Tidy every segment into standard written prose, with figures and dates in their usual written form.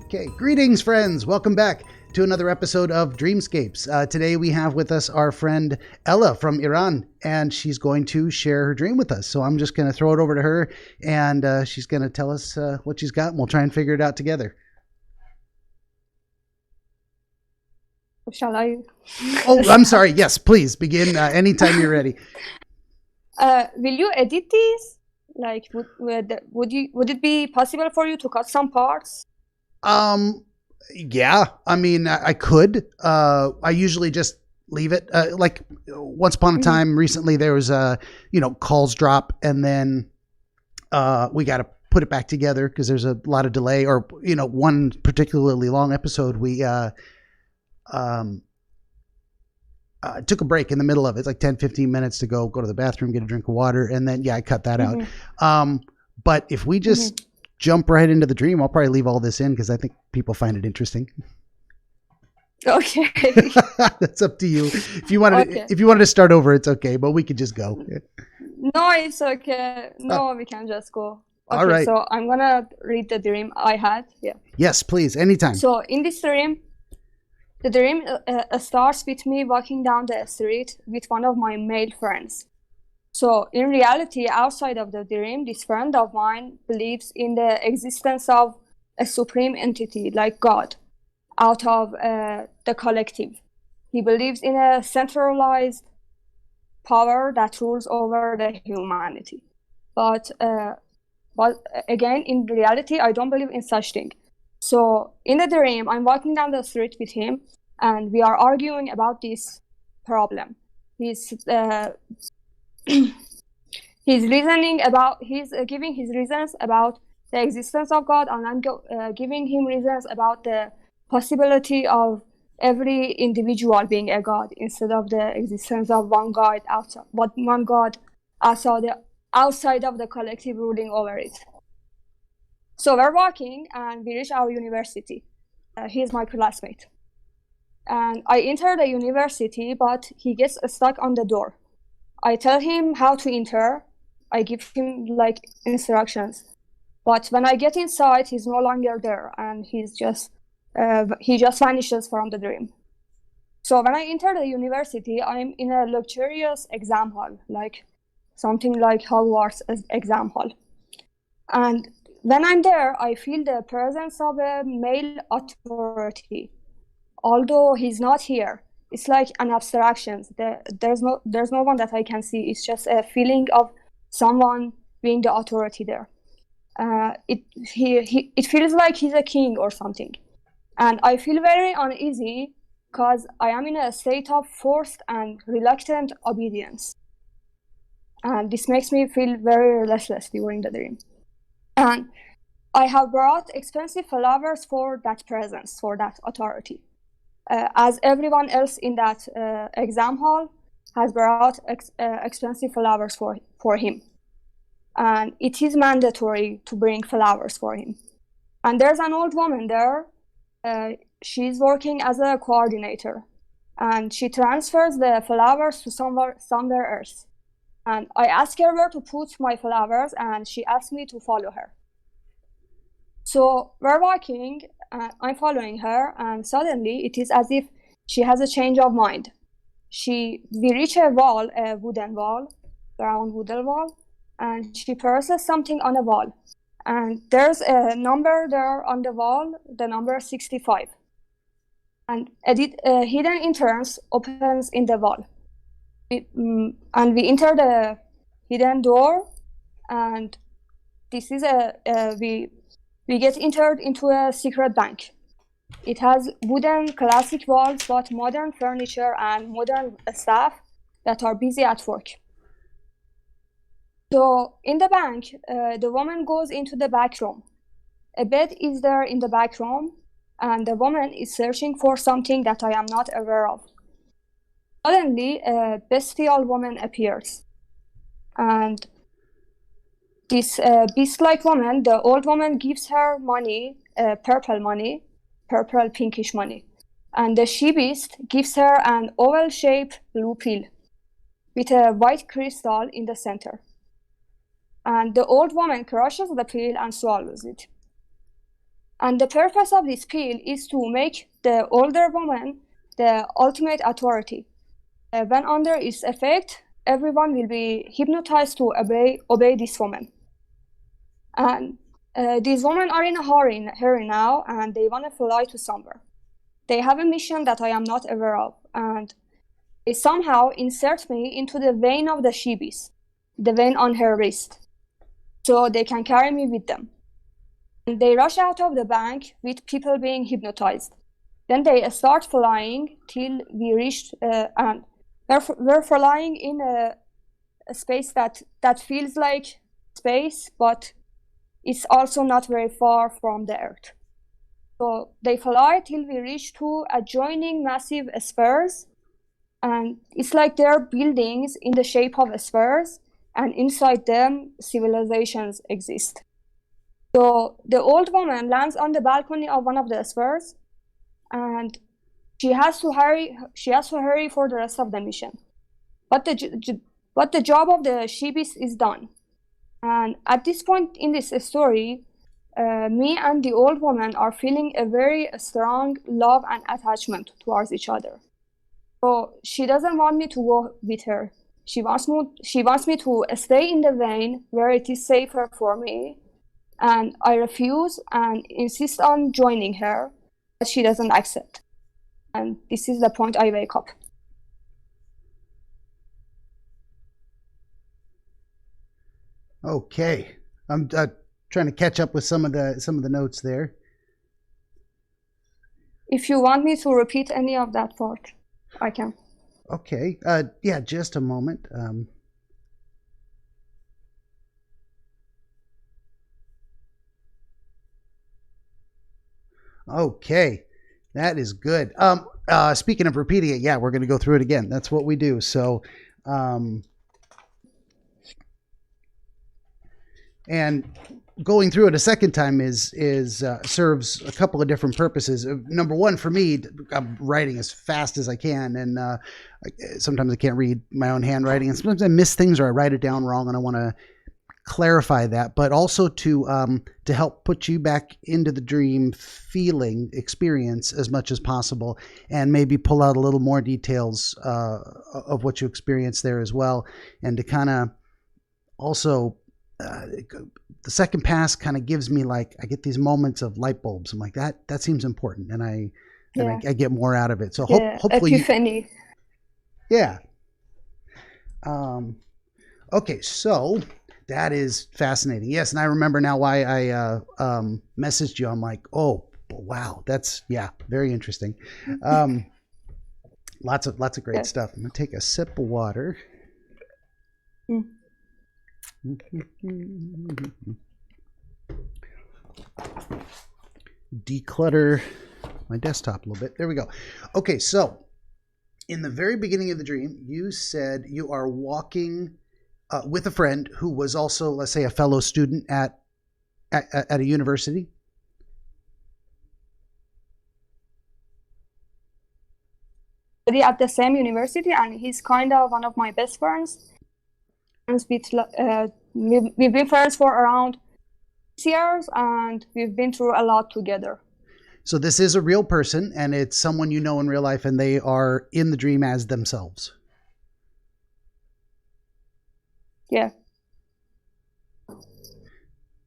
Okay, greetings, friends. Welcome back to another episode of Dreamscapes. Today we have with us our friend Ella from Iran, and she's going to share her dream with us. So I'm just going to throw it over to her, and she's going to tell us what she's got, and we'll try and figure it out together. Shall I? Oh, I'm sorry. Yes, please begin anytime you're ready. Will you edit these? Like, would it be possible for you to cut some parts? Yeah, I mean, I could. I usually just leave it. Like once upon a time, recently there was calls drop, and then we got to put it back together because there's a lot of delay. Or one particularly long episode, we took a break in the middle of it. It's like 10-15 minutes to go to the bathroom, get a drink of water, and then I cut that out. But if we just jump right into the dream, I'll probably leave all this in because I think people find it interesting. Okay. That's up to you. If you wanted to start over, it's okay, but we could just go. No, it's okay. No, we can just go. Okay, all right. So I'm gonna read the dream I had. Yeah. Yes, please, anytime. So in this dream, the dream starts with me walking down the street with one of my male friends. So in reality, outside of the dream, this friend of mine believes in the existence of a supreme entity like God out of the collective. He believes in a centralized power that rules over the humanity. But again, in reality, I don't believe in such thing. So in the dream, I'm walking down the street with him, and we are arguing about this problem. He's giving his reasons about the existence of God, and I'm giving him reasons about the possibility of every individual being a God instead of the existence of one God outside of the collective ruling over it. So we're walking, and we reach our university. He's my classmate. And I enter the university, but he gets stuck on the door. I tell him how to enter. I give him instructions. But when I get inside, he's no longer there, and he just vanishes from the dream. So when I enter the university, I'm in a luxurious exam hall, like something like Hogwarts exam hall. And when I'm there, I feel the presence of a male authority. Although he's not here, it's like an abstraction. There's no one that I can see. It's just a feeling of someone being the authority there. It feels like he's a king or something. And I feel very uneasy because I am in a state of forced and reluctant obedience. And this makes me feel very restless during the dream. And I have brought expensive flowers for that presence, for that authority. As everyone else in that exam hall has brought expensive flowers for him. And it is mandatory to bring flowers for him. And there's an old woman there. She's working as a coordinator. And she transfers the flowers to somewhere else. And I ask her where to put my flowers, and she asked me to follow her. So we're walking, I'm following her, and suddenly it is as if she has a change of mind. We reach a wall, a wooden wall, brown wooden wall, and she presses something on a wall. And there's a number there on the wall, the number 65. And a hidden entrance opens in the wall. And we enter the hidden door, and this is we get entered into a secret bank. It has wooden classic walls, but modern furniture and modern staff that are busy at work. So in the bank, the woman goes into the back room. A bed is there in the back room, and the woman is searching for something that I am not aware of. Suddenly, a bestial woman appears. And this beast-like woman, the old woman gives her money, purple pinkish money. And the she-beast gives her an oval-shaped blue pill with a white crystal in the center. And the old woman crushes the pill and swallows it. And the purpose of this pill is to make the older woman the ultimate authority. When under its effect, everyone will be hypnotized to obey this woman. And these women are in a hurry now, and they want to fly to somewhere. They have a mission that I am not aware of, and they somehow insert me into the vein of the she-beast, the vein on her wrist, so they can carry me with them. And they rush out of the bank with people being hypnotized. Then they start flying till we reached, and we're flying in a space that feels like space, but it's also not very far from the Earth. So they fly till we reach two adjoining massive spheres, and it's like they're buildings in the shape of spheres, and inside them civilizations exist. So the old woman lands on the balcony of one of the spheres, and she has to hurry for the rest of the mission. But the job of the she-beast is done. And at this point in this story, me and the old woman are feeling a very strong love and attachment towards each other. So she doesn't want me to go with her. She wants me to stay in the vein where it is safer for me. And I refuse and insist on joining her, but she doesn't accept. And this is the point I wake up. Okay, I'm trying to catch up with some of the notes there. If you want me to repeat any of that part, I can. Okay, yeah, just a moment. Okay, that is good. Speaking of repeating it, yeah, we're going to go through it again. That's what we do. So, and going through it a second time serves a couple of different purposes. Number one, for me, I'm writing as fast as I can, and sometimes I can't read my own handwriting, and sometimes I miss things or I write it down wrong, and I want to clarify that. But also to help put you back into the dream feeling experience as much as possible, and maybe pull out a little more details of what you experienced there as well, and to kind of also. The second pass kind of gives me, like, I get these moments of light bulbs. I'm like, that seems important, and I get more out of it. So hopefully, epiphany. Yeah. Okay, so that is fascinating. Yes, and I remember now why I messaged you. I'm like, oh wow, that's very interesting. Lots of great stuff. I'm gonna take a sip of water. Declutter my desktop a little bit. There we go. Okay, so in the very beginning of the dream, you said you are walking with a friend who was also, let's say, a fellow student at a university. At the same university, and he's kind of one of my best friends. We've been friends for around 6 years, and we've been through a lot together. So this is a real person, and it's someone you know in real life, and they are in the dream as themselves. Yeah.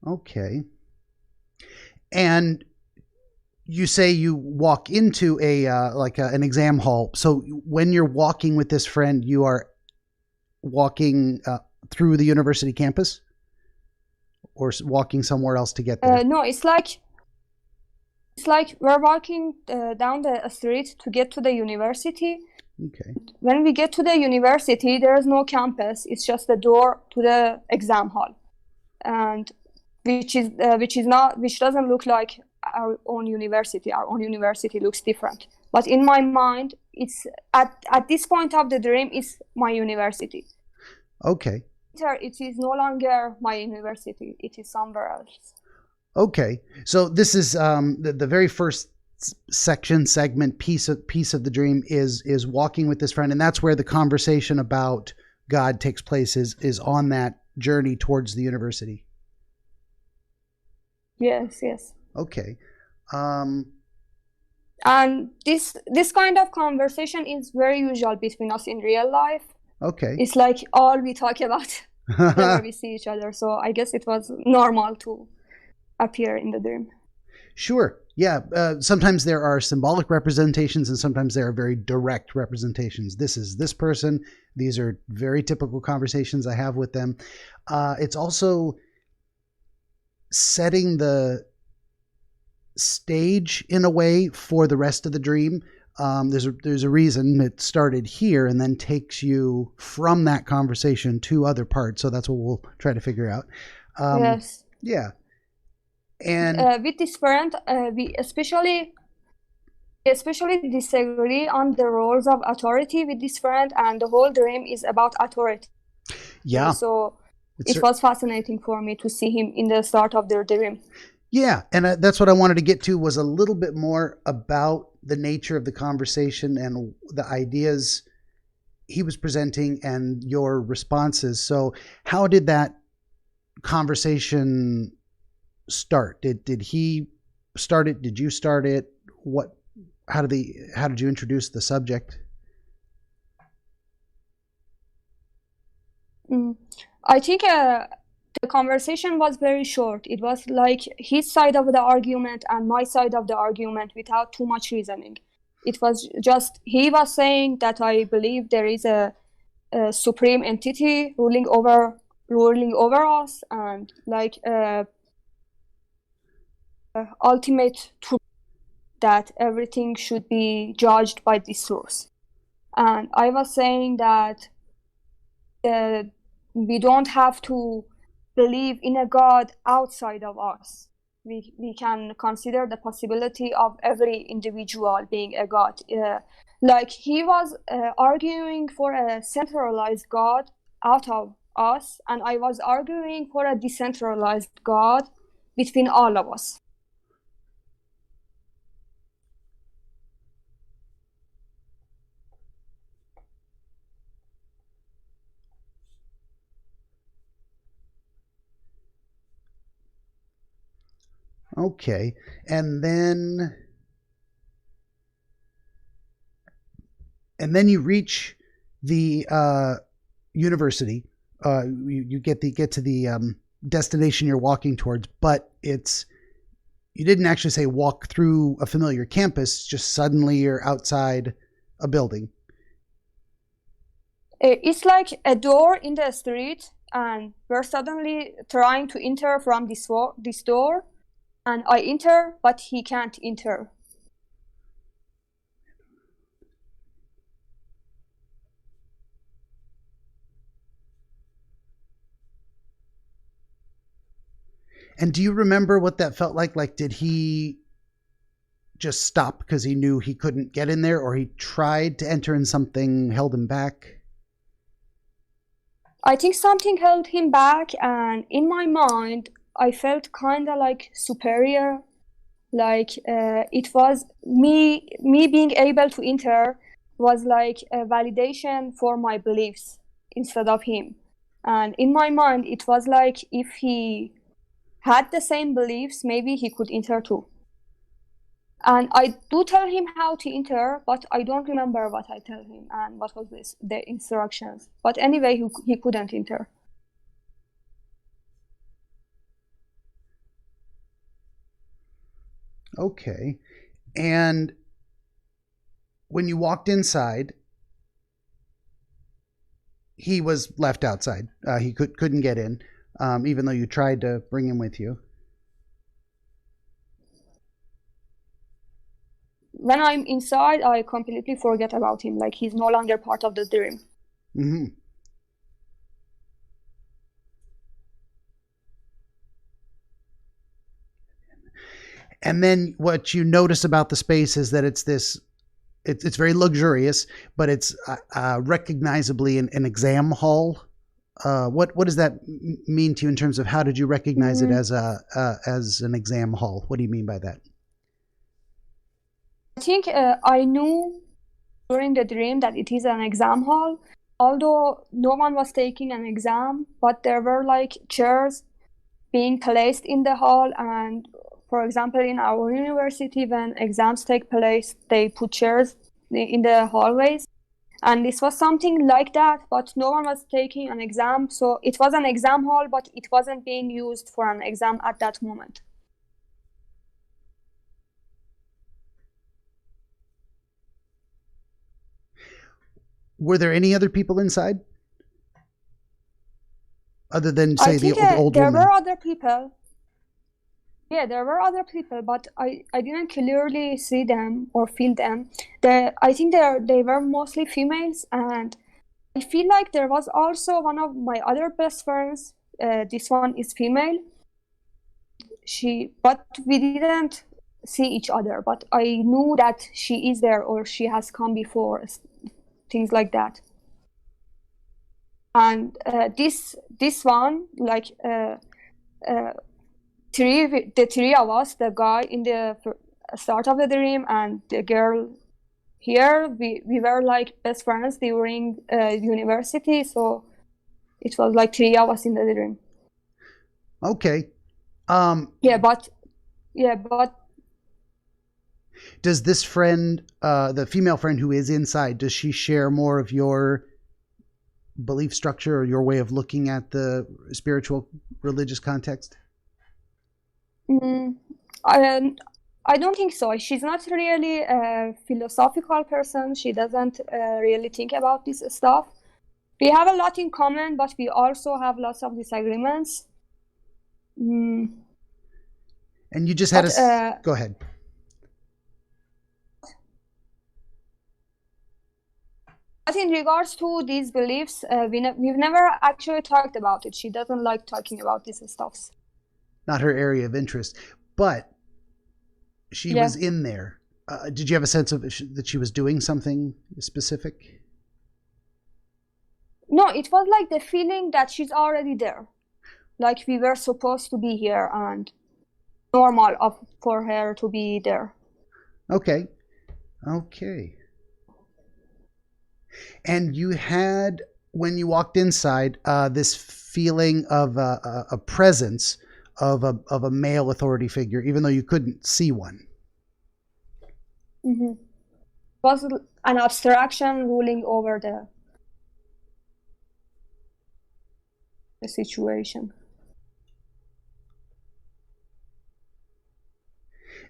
Okay. And you say you walk into an exam hall. So when you're walking with this friend, you are walking through the university campus, or walking somewhere else to get there? No, it's like we're walking down the street to get to the university. Okay. When we get to the university, there's no campus. It's just the door to the exam hall, and which doesn't look like our own university. Our own university looks different. But in my mind, it's at this point of the dream, it's my university. Okay. It is no longer my university. It is somewhere else. Okay. So this is the very first segment piece of the dream is walking with this friend, and that's where the conversation about God takes place, is on that journey towards the university. Yes. Okay. And this kind of conversation is very usual between us in real life. Okay. It's like all we talk about whenever we see each other. So I guess it was normal to appear in the dream. Sure. Yeah. Sometimes there are symbolic representations and sometimes there are very direct representations. This is this person. These are very typical conversations I have with them. It's also setting the stage in a way for the rest of the dream. There's a reason it started here and then takes you from that conversation to other parts. So that's what we'll try to figure out. Yes. Yeah. And with this friend, we especially disagree on the roles of authority with this friend, and the whole dream is about authority. Yeah. So it was fascinating for me to see him in the start of their dream. Yeah, and that's what I wanted to get to, was a little bit more about the nature of the conversation and the ideas he was presenting and your responses. So how did that conversation start? Did he start it? Did you start it? How did you introduce the subject? I think the conversation was very short. It was like his side of the argument and my side of the argument without too much reasoning. It was just, he was saying that I believe there is a supreme entity ruling over us, and like ultimate truth, that everything should be judged by this source. And I was saying that we don't have to believe in a God outside of us. We can consider the possibility of every individual being a God. Like he was arguing for a centralized God out of us, and I was arguing for a decentralized God between all of us. Okay. And then you reach the university. You get to the destination you're walking towards, but you didn't actually say walk through a familiar campus, just suddenly you're outside a building. It's like a door in the street, and we're suddenly trying to enter from this door, and I enter, but he can't enter. And do you remember what that felt like? Like, did he just stop because he knew he couldn't get in there, or he tried to enter and something held him back? I think something held him back, and in my mind, I felt kind of like superior. Like it was me being able to enter was like a validation for my beliefs instead of him. And in my mind, it was like if he had the same beliefs, maybe he could enter too. And I do tell him how to enter, but I don't remember what I tell him and what was the instructions. But anyway, he couldn't enter. Okay. And when you walked inside, he was left outside. He couldn't get in, even though you tried to bring him with you. When I'm inside, I completely forget about him. Like he's no longer part of the dream. Mm-hmm. And then what you notice about the space is that it's very luxurious, but it's recognizably an exam hall. What does that mean to you in terms of how did you recognize it as an exam hall? What do you mean by that? I think I knew during the dream that it is an exam hall, although no one was taking an exam, but there were like chairs being placed in the hall, and for example, in our university, when exams take place, they put chairs in the hallways. And this was something like that, but no one was taking an exam. So it was an exam hall, but it wasn't being used for an exam at that moment. Were there any other people inside? Other than, say, the old there woman? Were other people. Yeah, there were other people, but I didn't clearly see them or feel them. I think they were mostly females, and I feel like there was also one of my other best friends. This one is female. But we didn't see each other, but I knew that she is there or she has come before, things like that. And this one, like the three of us, the guy in the start of the dream and the girl here, we were like best friends during university, so it was like three of us in the dream. Okay. But does this friend, the female friend who is inside, does she share more of your belief structure or your way of looking at the spiritual religious context? I don't think so. She's not really a philosophical person. She doesn't really think about this stuff. We have a lot in common, but we also have lots of disagreements. And you just had go ahead. But in regards to these beliefs, we've never actually talked about it. She doesn't like talking about these stuffs. Not her area of interest, but she was in there. Did you have a sense of that she was doing something specific? No, it was like the feeling that she's already there. Like we were supposed to be here and normal for her to be there. Okay. And you had, when you walked inside, this feeling of a presence of a male authority figure, even though you couldn't see one. Mm-hmm. It was an abstraction ruling over the situation.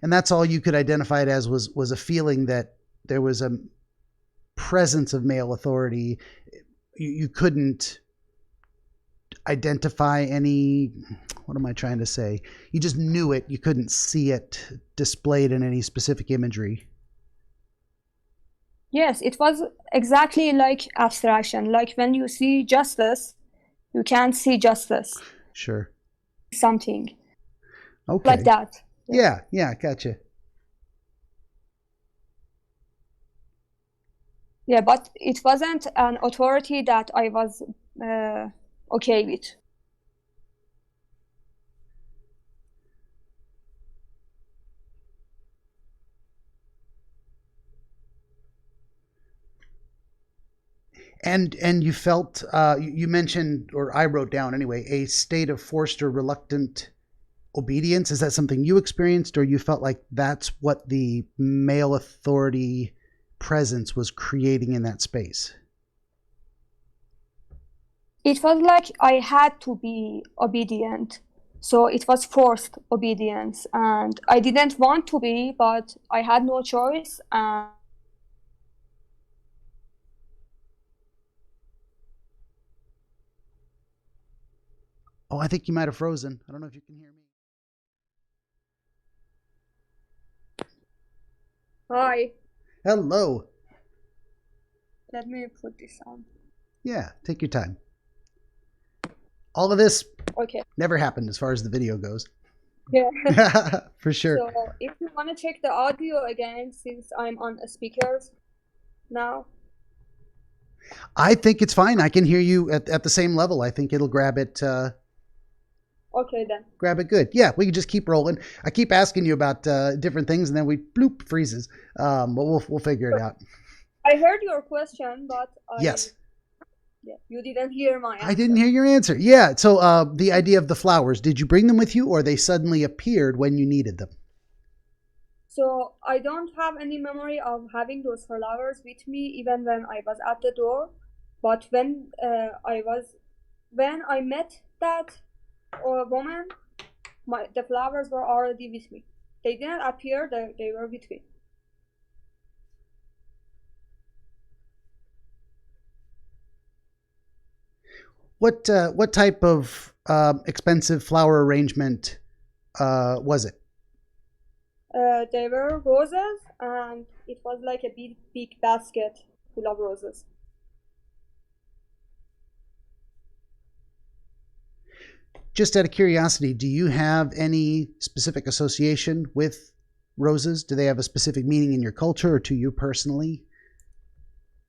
And that's all you could identify it as was a feeling that there was a presence of male authority. You couldn't identify any, what am I trying to say? You just knew it. You couldn't see it displayed in any specific imagery. Yes, it was exactly like abstraction. Like when you see justice, you can't see justice. Sure. Something. Okay. Like that. Yeah, gotcha. Yeah, but it wasn't an authority that I was okay with. And you felt, you mentioned, or I wrote down anyway, a state of forced or reluctant obedience. Is that something you experienced, or you felt like that's what the male authority presence was creating in that space? It was like I had to be obedient. So it was forced obedience. And I didn't want to be, but I had no choice. Oh, I think you might have frozen. I don't know if you can hear me. Hi. Hello. Let me put this on. Yeah, take your time. All of this never happened as far as the video goes. Yeah. For sure. So if you want to check the audio again, since I'm on speakers now. I think it's fine. I can hear you at the same level. I think it'll grab it. Okay, then. Grab it good. Yeah, we can just keep rolling. I keep asking you about different things, and then we bloop freezes. But we'll figure it out. I heard your question, but yes. Yeah, you didn't hear my I didn't answer. hear your answer. Yeah. So the idea of the flowers, did you bring them with you or they suddenly appeared when you needed them? So I don't have any memory of having those flowers with me even when I was at the door. But when I met that woman, the flowers were already with me. They didn't appear; they were with me. What type of expensive flower arrangement was it? They were roses, and it was like a big basket full of roses. Just out of curiosity, do you have any specific association with roses? Do they have a specific meaning in your culture or to you personally?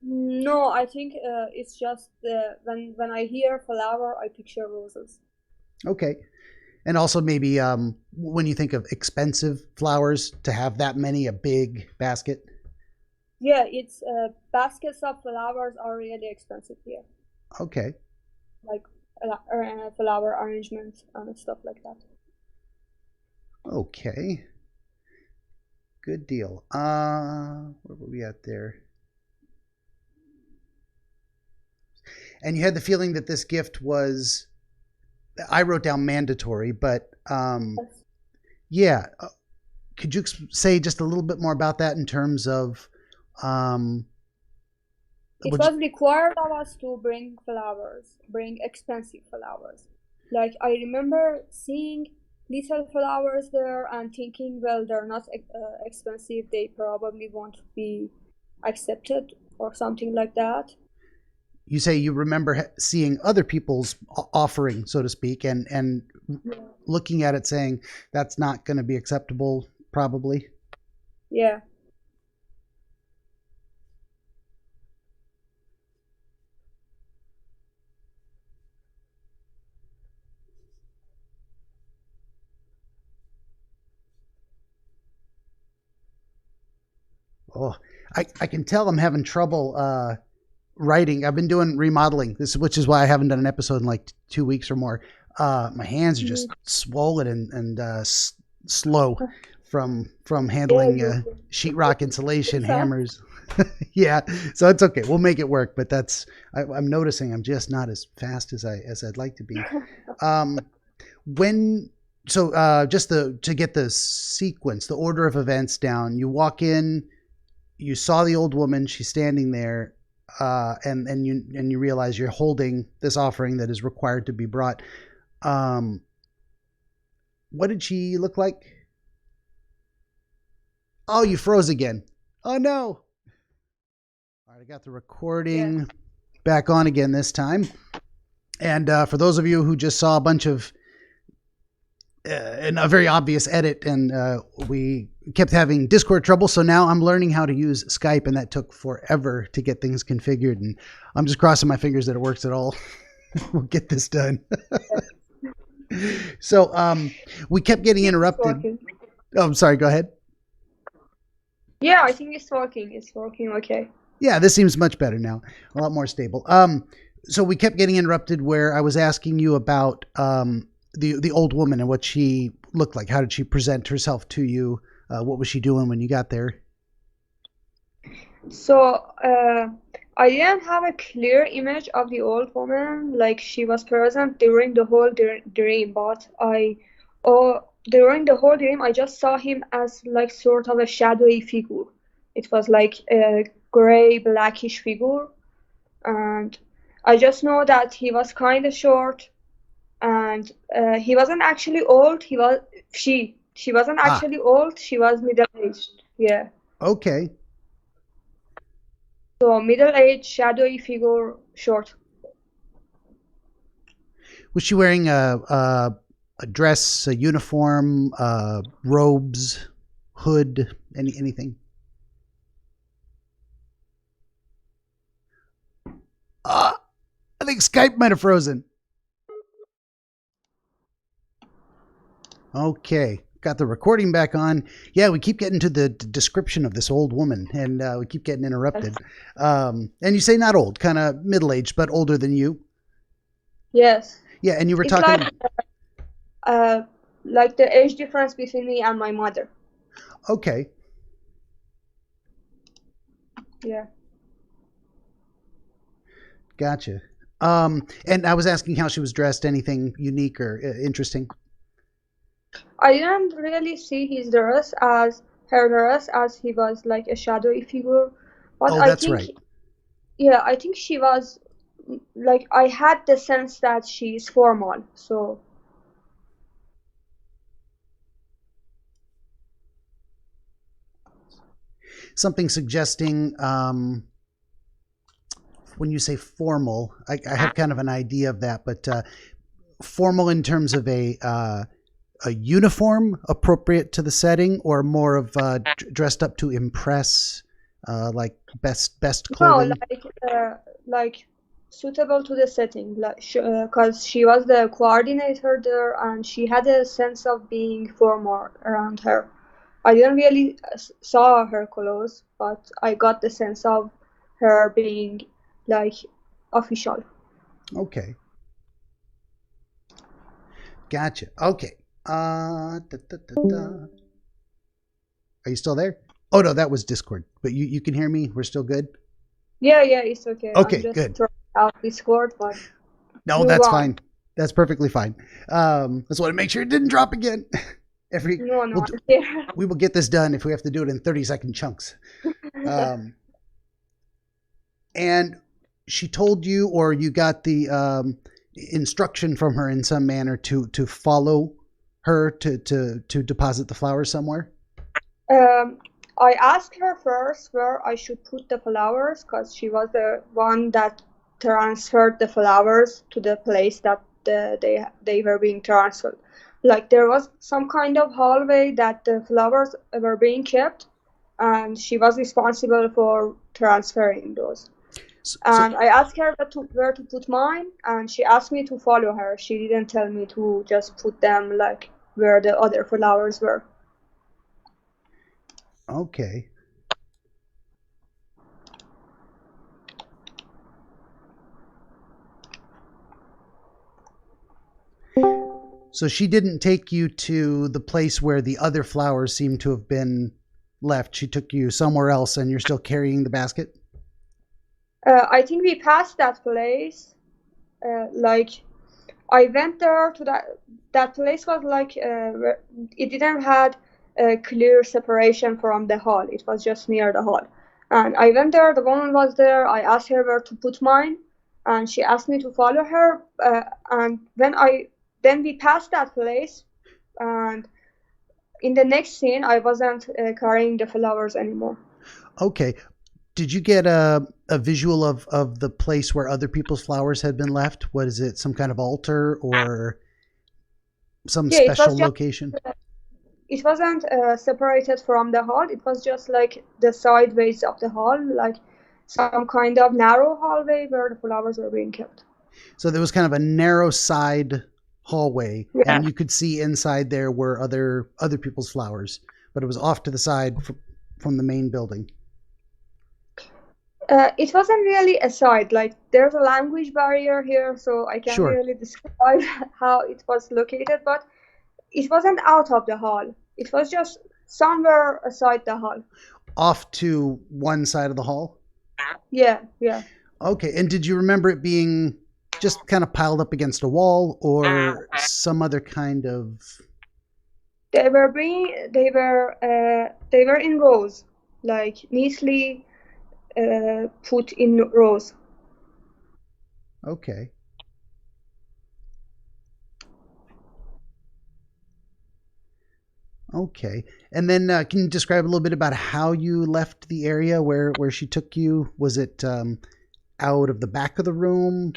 No, I think it's just when I hear flower, I picture roses. Okay. And also maybe when you think of expensive flowers, to have that many, a big basket. Yeah, it's baskets of flowers are really expensive here, Okay. like flower arrangements and stuff like that. Okay. Good deal. Where were we at there? And you had the feeling that this gift was, I wrote down mandatory, but Yes. yeah. Could you say just a little bit more about that in terms of, um, It would you, was required of us to bring expensive flowers. Like I remember seeing little flowers there and thinking, well, they're not expensive, they probably won't be accepted or something like that. you say you remember seeing other people's offering, so to speak, and Yeah. looking at it saying that's not going to be acceptable, probably. Yeah. Oh, I can tell I'm having trouble writing. I've been doing remodeling, which is why I haven't done an episode in like 2 weeks or more. My hands are just Mhm. swollen and slow from Yeah, handling sheetrock you insulation sound hammers. Yeah, so it's okay. We'll make it work. But I'm noticing I'm just not as fast as I'd like to be. Um, when just to get the sequence, the order of events down. You walk in, you saw the old woman. She's standing there, and you realize you're holding this offering that is required to be brought. Um, what did she look like? Oh, you froze again. Oh no! All right, I got the yes. recording back on again this time. And for those of you who just saw a bunch of and a very obvious edit, and we kept having Discord trouble. So now I'm learning how to use Skype, and that took forever to get things configured. And I'm just crossing my fingers that it works at all. We'll get this done. So we kept getting It's interrupted. working. Oh, I'm sorry. Go ahead. Yeah, I think it's working. It's working okay. Yeah, this seems much better now. A lot more stable. So we kept getting interrupted where I was asking you about the old woman and what she looked like. How did she present herself to you? What was she doing when you got there? So, I didn't have a clear image of the old woman, like she was present during the whole dream, but during the whole dream, I just saw him as like sort of a shadowy figure. It was like a gray, blackish figure, and I just know that he was kind of short, and he wasn't actually old. She wasn't Ah, actually old. She was middle-aged. Yeah. okay. So middle-aged, shadowy figure, short. Was she wearing a dress, a uniform, robes, hood, anything? Uh, I think Skype might have frozen. Okay. got the recording back on. Yeah, we keep getting to the description of this old woman, and we keep getting interrupted. And you say not old, kind of middle-aged, but older than you. Yes. Yeah, and you were It's talking. Like the age difference between me and my mother. Okay. Yeah. Gotcha. And I was asking how she was dressed. Anything unique or interesting? I didn't really see her dress as he was like a shadowy figure, but Oh, I that's think, right. yeah, I think she was like I had the sense that she's formal. So Something suggesting when you say formal, I have kind of an idea of that, but formal in terms of a uniform appropriate to the setting, or more of dressed up to impress, like best no, clothing. like suitable to the setting, like because she was the coordinator there, and she had a sense of being formal around her. I didn't really saw her clothes, but I got the sense of her being like official. Okay, gotcha. Okay. Are you still there? Oh no, that was Discord. But you can hear me. We're still good. Yeah, it's okay. I'm Okay, just good. throwing out Discord, but No, move that's on. fine. That's perfectly fine. Just want to make sure it didn't drop again. No, we'll, I'm here. we will get this done if we have to do it in 30-second chunks. And she told you, or you got the instruction from her in some manner to follow her to deposit the flowers somewhere. I asked her first where I should put the flowers because she was the one that transferred the flowers to the place that they were being transferred. Like there was some kind of hallway that the flowers were being kept, and she was responsible for transferring those. And I asked her where to put mine, and she asked me to follow her. She didn't tell me to just put them like where the other flowers were. Okay. So she didn't take you to the place where the other flowers seem to have been left. She took you somewhere else, and you're still carrying the basket? I think we passed that place. Like I went there to that place was like it didn't had a clear separation from the hall. It was just near the hall. And I went there. The woman was there. I asked her where to put mine, and she asked me to follow her. And then we passed that place, and in the next scene, I wasn't carrying the flowers anymore. Okay. Did you get a visual of the place where other people's flowers had been left? What is it? Some kind of altar or some special location? It wasn't separated from the hall. It was just like the sideways of the hall, like some kind of narrow hallway where the flowers were being kept. So there was kind of a narrow side hallway, and you could see inside there were other people's flowers, but it was off to the side from the main building. It wasn't really a side. Like there's a language barrier here, so I can't really describe how it was located, but it wasn't out of the hall. It was just somewhere aside the hall. Off to one side of the hall? Yeah. Okay, and did you remember it being just kind of piled up against a wall, or some other kind of? They were in rows, like neatly put in rows. Okay. Okay. And then can you describe a little bit about how you left the area where she took you? Was it out of the back of the room,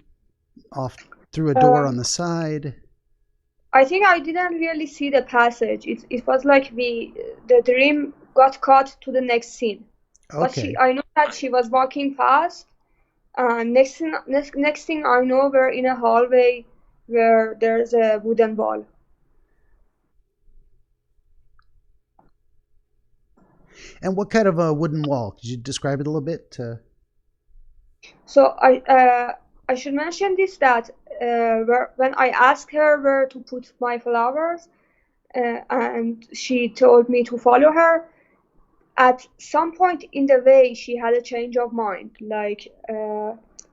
off through a door on the side? I think I didn't really see the passage. It was like the dream got cut to the next scene. Okay. But I know that she was walking past. Next thing I know, we're in a hallway where there's a wooden wall. And what kind of a wooden wall? Could you describe it a little bit? So I should mention this that when I asked her where to put my flowers, and she told me to follow her. At some point in the way, she had a change of mind. Like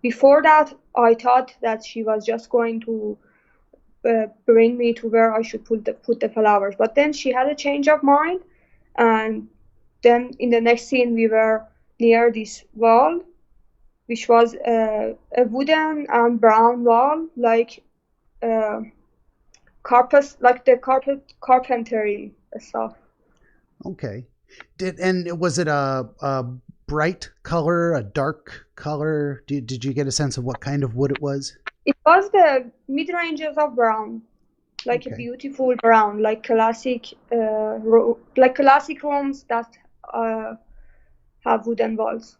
before that, I thought that she was just going to bring me to where I should put the flowers. But then she had a change of mind, and then in the next scene, we were near this wall, which was a wooden and brown wall, like carpet, like the carpentry stuff. Okay. Was it a bright color, a dark color? Did you get a sense of what kind of wood it was? It was the mid ranges of brown, like Okay. a beautiful brown, like classic, like classic rooms that have wooden walls.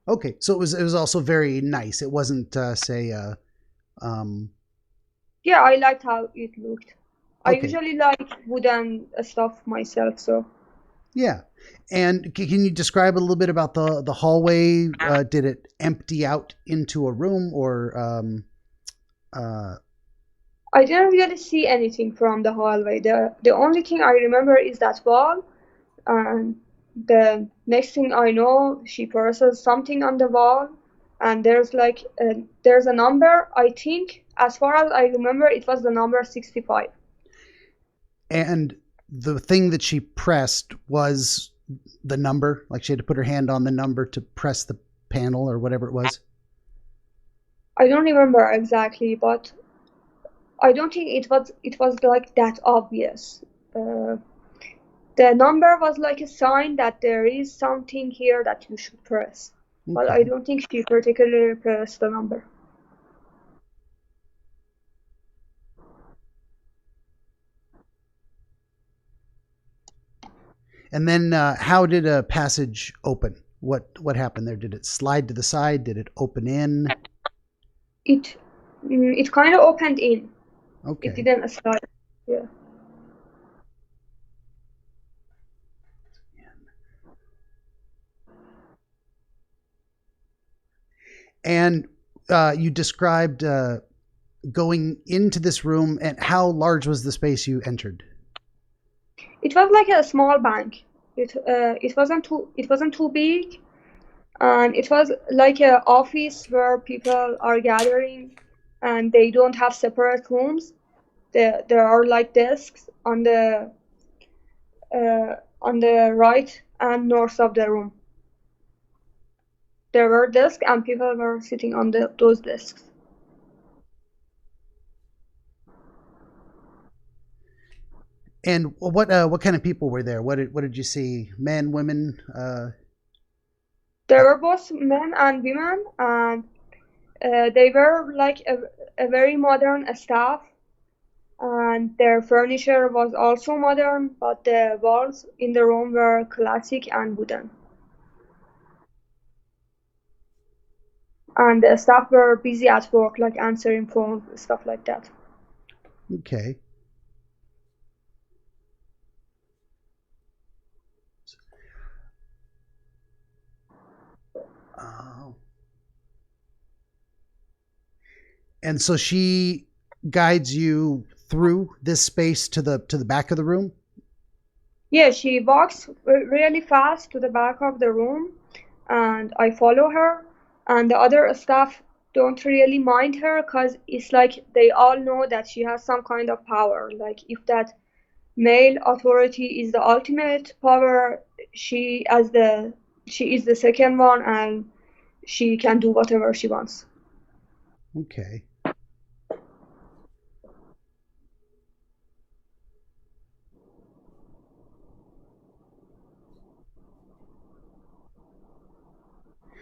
Okay, so it was also very nice. It wasn't Yeah, I liked how it looked. I okay. usually like wooden stuff myself, so. Yeah. And can you describe a little bit about the hallway? Did it empty out into a room or I didn't really see anything from the hallway. The only thing I remember is that wall, and the next thing I know, she presses something on the wall, and there's a number. I think, as far as I remember, it was the number 65. and the thing that she pressed was the number, like she had to put her hand on the number to press the panel or whatever it was? I don't remember exactly, but I don't think it was like that obvious. The number was like a sign that there is something here that you should press, but I Okay. don't think she particularly pressed the number. And then how did a passage open? What happened there? Did it slide to the side? Did it open in? It it kind of opened in. It Okay. didn't slide. Yeah. And you described going into this room, and how large was the space you entered? It was like a small bank. It wasn't too big, and it was like an office where people are gathering, and they don't have separate rooms. There are like desks on the right and north of the room. There were desks, and people were sitting on those desks. And what kind of people were there? What did you see? Men, women? There were both men and women, and they were like a very modern staff, and their furniture was also modern, but the walls in the room were classic and wooden. And the staff were busy at work, like answering phones, stuff like that. Okay. Oh. And so she guides you through this space to the back of the room. Yeah, she walks really fast to the back of the room, and I follow her. And the other staff don't really mind her because it's like they all know that she has some kind of power. Like if that male authority is the ultimate power, she is the second one, and she can do whatever she wants. Okay.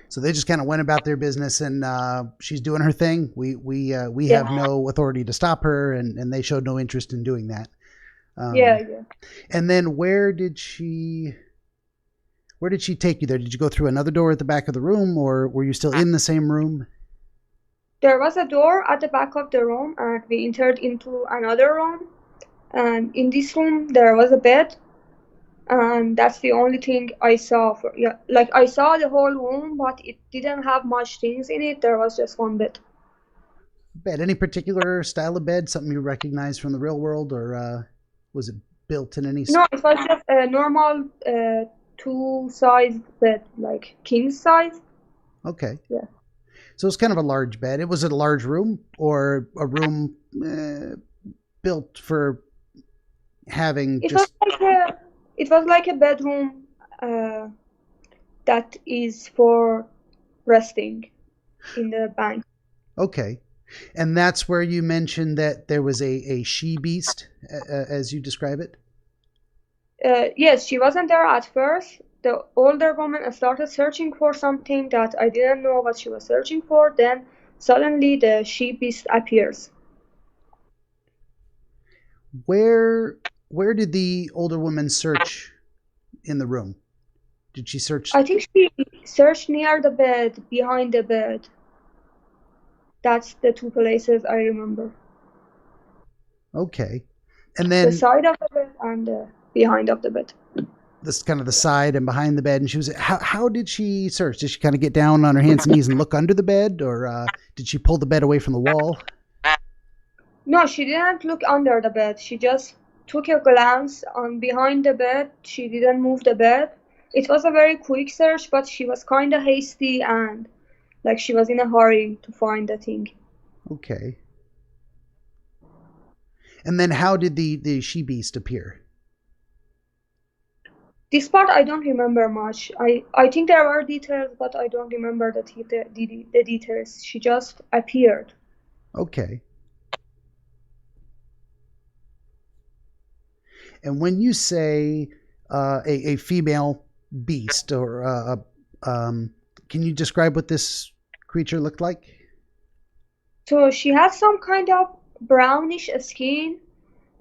So they just kind of went about their business, and she's doing her thing. We Yeah, have no authority to stop her, and they showed no interest in doing that. yeah, Um, yeah. and then where did she take you there? Did you go through another door at the back of the room, or were you still in the same room? There was a door at the back of the room, and we entered into another room. And in this room, there was a bed, and that's the only thing I saw. For yeah, like I saw the whole room, but it didn't have much things in it. There was just one bed. Bed. Any particular style of bed? Something you recognize from the real world, or was it built in any? No, it was just a normal two-sized bed, like king size. Okay. Yeah. So it's kind of a large bed. Was it a large room or a room built for having It was just? like a bedroom uh, that is for resting in the bank. Okay. And that's where you mentioned that there was a she beast, as you describe it? Yes, she wasn't there at first. The older woman started searching for something that I didn't know what she was searching for. Then suddenly the she beast appears. Where did the older woman search in the room? Did she search? I think she searched near the bed, behind the bed. That's the two places I remember. Okay. And The then side of the bed and the behind of the bed. this kind of the side and behind the bed. And she was, how did she search? Did she kind of get down on her hands and knees and look under the bed, or did she pull the bed away from the wall? No, she didn't look under the bed. She just took a glance on behind the bed. She didn't move the bed. It was a very quick search, but she was kind of hasty and like she was in a hurry to find the thing. Okay. And then how did the she beast appear? This part I don't remember much. I think there were details, but I don't remember the details. She just appeared. Okay. And when you say a female beast, or can you describe what this creature looked like? So she had some kind of brownish skin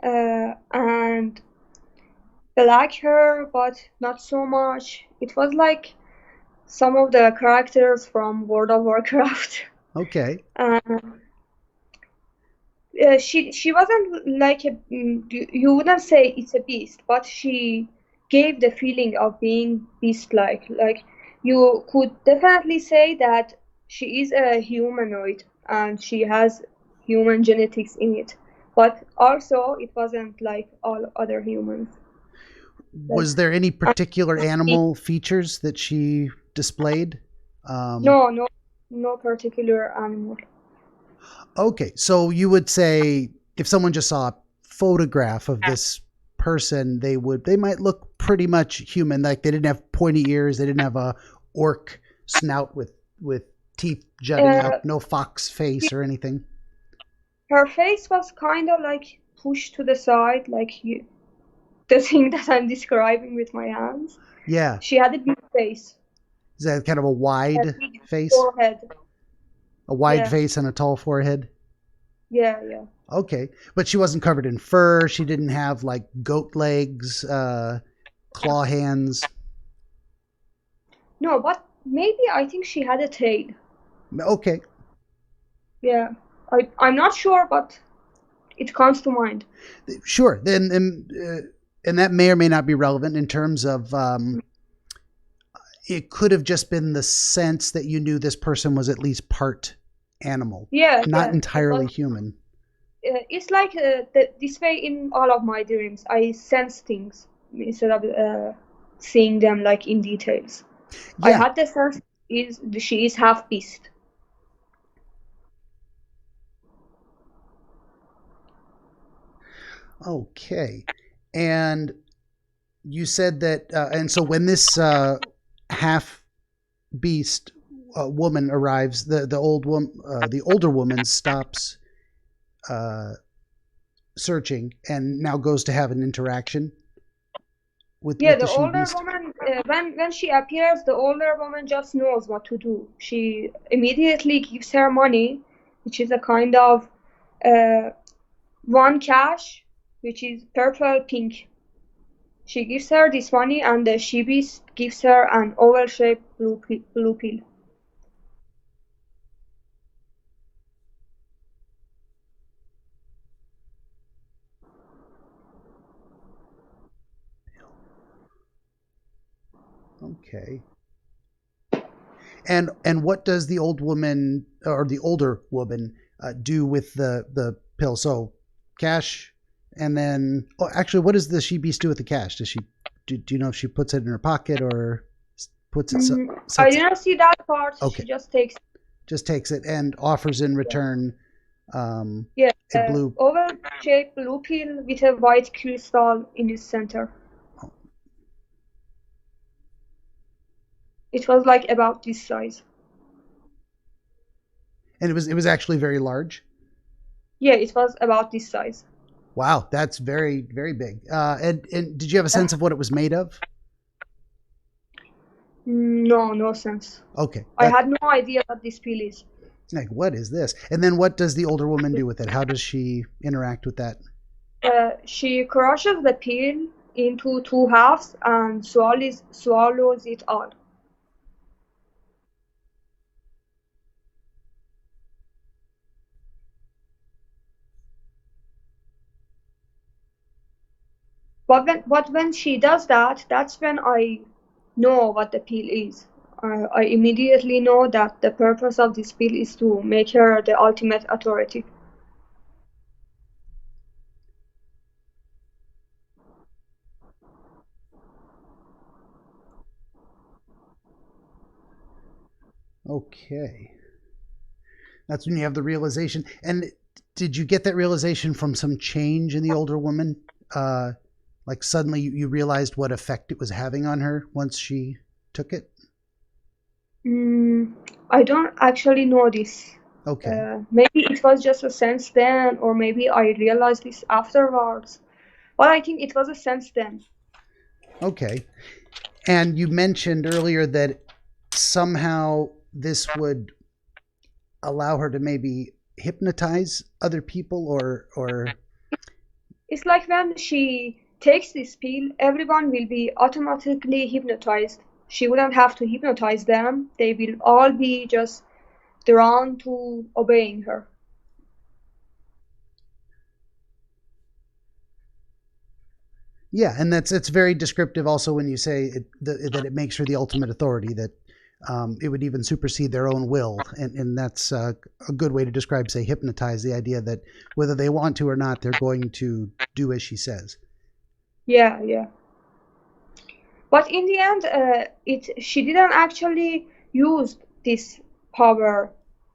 and black hair, but not so much. It was like some of the characters from World of Warcraft. Okay. She wasn't like you wouldn't say it's a beast, but she gave the feeling of being beast-like. Like you could definitely say that she is a humanoid and she has human genetics in it. But also, it wasn't like all other humans. Like, Was there any particular animal features that she displayed? no particular animal. Okay, so you would say if someone just saw a photograph of this person, they might look pretty much human. Like they didn't have pointy ears, they didn't have a orc snout with teeth jutting Uh, up, no fox face or anything. Her face was kind of like pushed to the side, like the thing that I'm describing with my hands. Yeah, She had a big face, is that kind of a a wide big face? forehead. A wide Yeah, face and a tall forehead? yeah. Okay, but she wasn't covered in fur. She didn't have like goat legs, claw hands. No, but maybe I think she had a tail. Okay, Yeah, I'm not sure, but it comes to mind. sure. Then and that may or may not be relevant in terms of it could have just been the sense that you knew this person was at least part animal, Yeah, not yeah. It entirely was. human. It's like this way in all of my dreams. I sense things instead of seeing them like in details. I Yeah. had the sense is she is half beast. Okay. And you said that, and so when this half beast woman arrives, the older woman stops uh, searching and now goes to have an interaction Yeah, with the the she older beast. woman, when she appears, the older woman just knows what to do. She immediately gives her money, which is a kind of uh, one cash, which is purple pink. She gives her this money, and the she beast gives her an oval-shaped blue pill. Okay. And what does the old woman or the older woman do with the pill? So cash, and then actually, what does the she beast do with the cash? Does she do you know if she puts it in her pocket or puts it I sets it? didn't see that part. She Okay, just takes it and offers in return yeah, a blue. oval shaped blue pill with a white crystal in its center. Oh, It was like about this size. and it was actually very large. Yeah, it was about this size. Wow, that's very very big. And did you have a sense of what it was made of? No, no sense. Okay, I had no idea what this pill is. like what is this? And then what does the older woman do with it? How does she interact with that? She crushes the pill into two halves and swallows it all. But when she does that, that's when I know what the pill is. I immediately know that the purpose of this pill is to make her the ultimate authority. Okay. That's when you have the realization. And did you get that realization from some change in the older woman? Like suddenly you realized what effect it was having on her once she took it? I don't actually know this. Okay. Maybe it was just a sense then, or maybe I realized this afterwards. But I think it was a sense then. Okay. And you mentioned earlier that somehow this would allow her to maybe hypnotize other people or It's like when she takes this pill, everyone will be automatically hypnotized. She wouldn't have to hypnotize them. They will all be just drawn to obeying her. yeah, and it's very descriptive also when you say that it makes her the ultimate authority, that it would even supersede their own will. And that's a good way to describe, say, hypnotize, the idea that whether they want to or not, they're going to do as she says. Yeah, yeah. But in the end, she didn't actually use this power.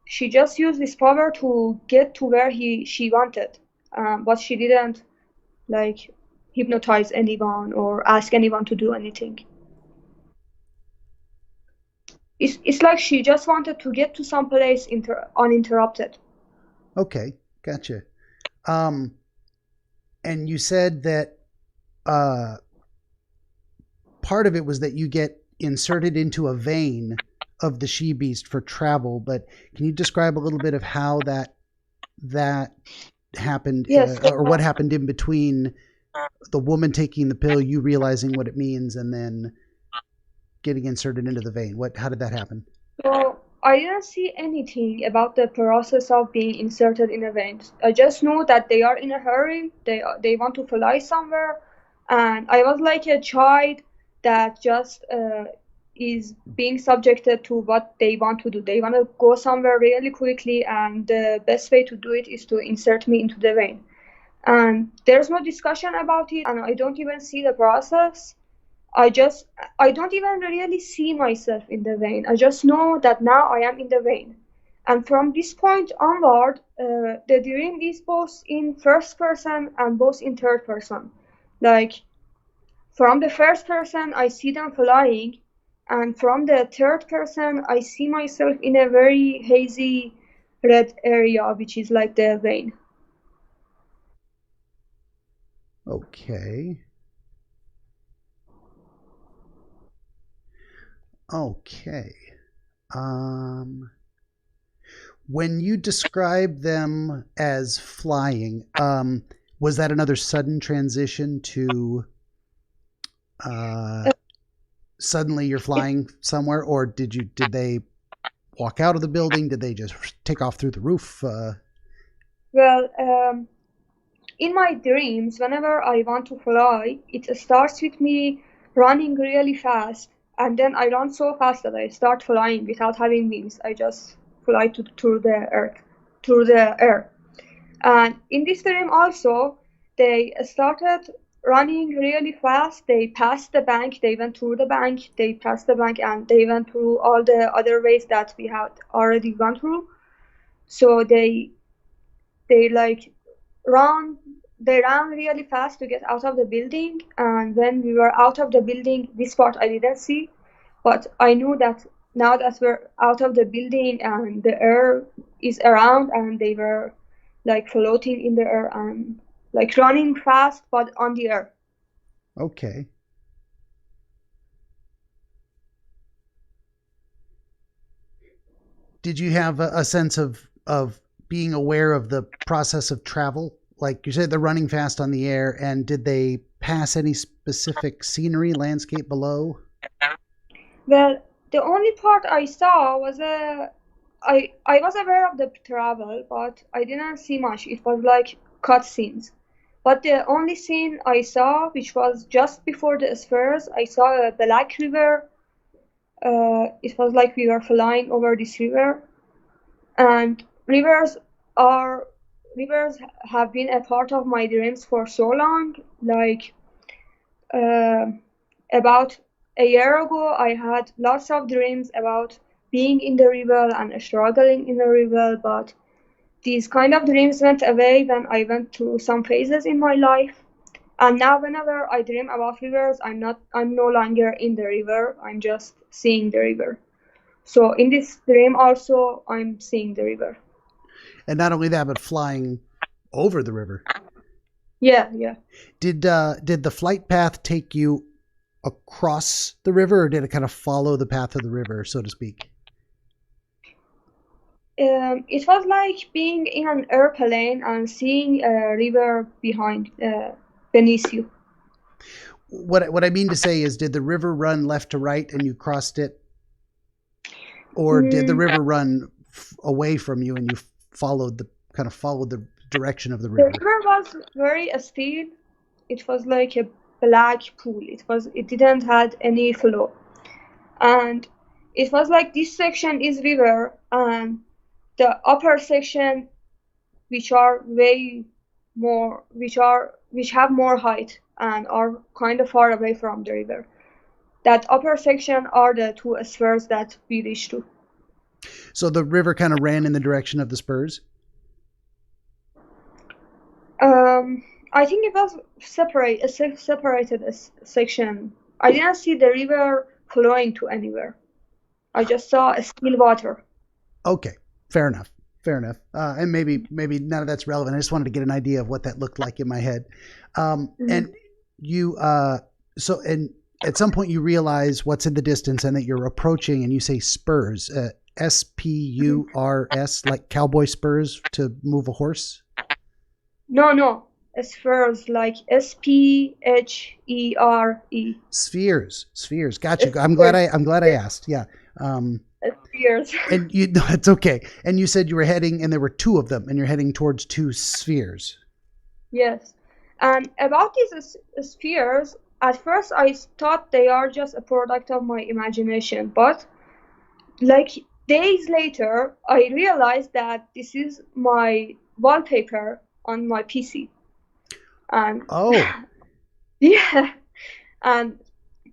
She just used this power to get to where she wanted. But she didn't like hypnotize anyone or ask anyone to do anything. It's like she just wanted to get to some place uninterrupted. Okay, gotcha. Um, and you said that uh, part of it was that you get inserted into a vein of the she beast for travel. But can you describe a little bit of how that happened, Yes. or what happened in between the woman taking the pill, you realizing what it means, and then getting inserted into the vein? How did that happen? So I didn't see anything about the process of being inserted in a vein. I just know that they are in a hurry. They want to fly somewhere, and I was like a child that just is being subjected to what they want to do. They want to go somewhere really quickly, and the best way to do it is to insert me into the vein. And there's no discussion about it, and I don't even see the process. I just, I don't even really see myself in the vein. I just know that now I am in the vein. And from this point onward, the dream is both in first person and both in third person. Like, from the first person, I see them flying, and from the third person, I see myself in a very hazy red area, which is like the vein. Okay. Okay. When you describe them as flying, was that another sudden transition to suddenly you're flying somewhere, or did they walk out of the building? Did they just take off through the roof? Well, in my dreams, whenever I want to fly, it starts with me running really fast, and then I run so fast that I start flying without having wings. I just fly through the earth, through the air. And in this dream also, they started running really fast. They passed the bank, they went through the bank, they passed the bank, and they went through all the other ways that we had already gone through. So they like run they ran really fast to get out of the building, and when we were out of the building, this part I didn't see, but I knew that now that we're out of the building and the air is around, and they were like floating in the air and like running fast but on the air. Okay. Did you have a sense of being aware of the process of travel? Like you said, they're running fast on the air, and did they pass any specific scenery, landscape below? Well, the only part I saw was I was aware of the travel, but I didn't see much. It was like cutscenes. But the only scene I saw, which was just before the spheres, I saw a black river. It was like we were flying over this river, and are rivers have been a part of my dreams for so long. Like uh, about a year ago, I had lots of dreams about being in the river and struggling in the river, but these kind of dreams went away when I went through some phases in my life. And now whenever I dream about rivers, I'm no longer in the river, I'm just seeing the river. So in this dream also I'm seeing the river. And not only that, but flying over the river. Yeah. Did the flight path take you across the river, or did it kind of follow the path of the river, so to speak? It was like being in an airplane and seeing a river beneath you. What I mean to say is, did the river run left to right and you crossed it, or did the river run away from you and you followed the direction of the river? The river was very still. It was like a black pool. It didn't had any flow, and it was like this section is river, and the upper section, which are way more, which have more height and are kind of far away from the river. That upper section are the two spheres that we reached to. So the river kind of ran in the direction of the spurs? I think it was separated section. I didn't see the river flowing to anywhere. I just saw still water. Okay, fair enough. And maybe none of that's relevant. I just wanted to get an idea of what that looked like in my head. And you, and at some point you realize what's in the distance and that you're approaching, and you say spurs, spurs, like cowboy spurs to move a horse. No, spheres, like sphere. Spheres. Gotcha. I'm glad I asked. Yeah. Spheres. And no, it's okay. And you said you were heading, and there were two of them, and you're heading towards two spheres. Yes. And about these spheres, at first I thought they are just a product of my imagination, but like days later, I realized that this is my wallpaper on my PC. And yeah, and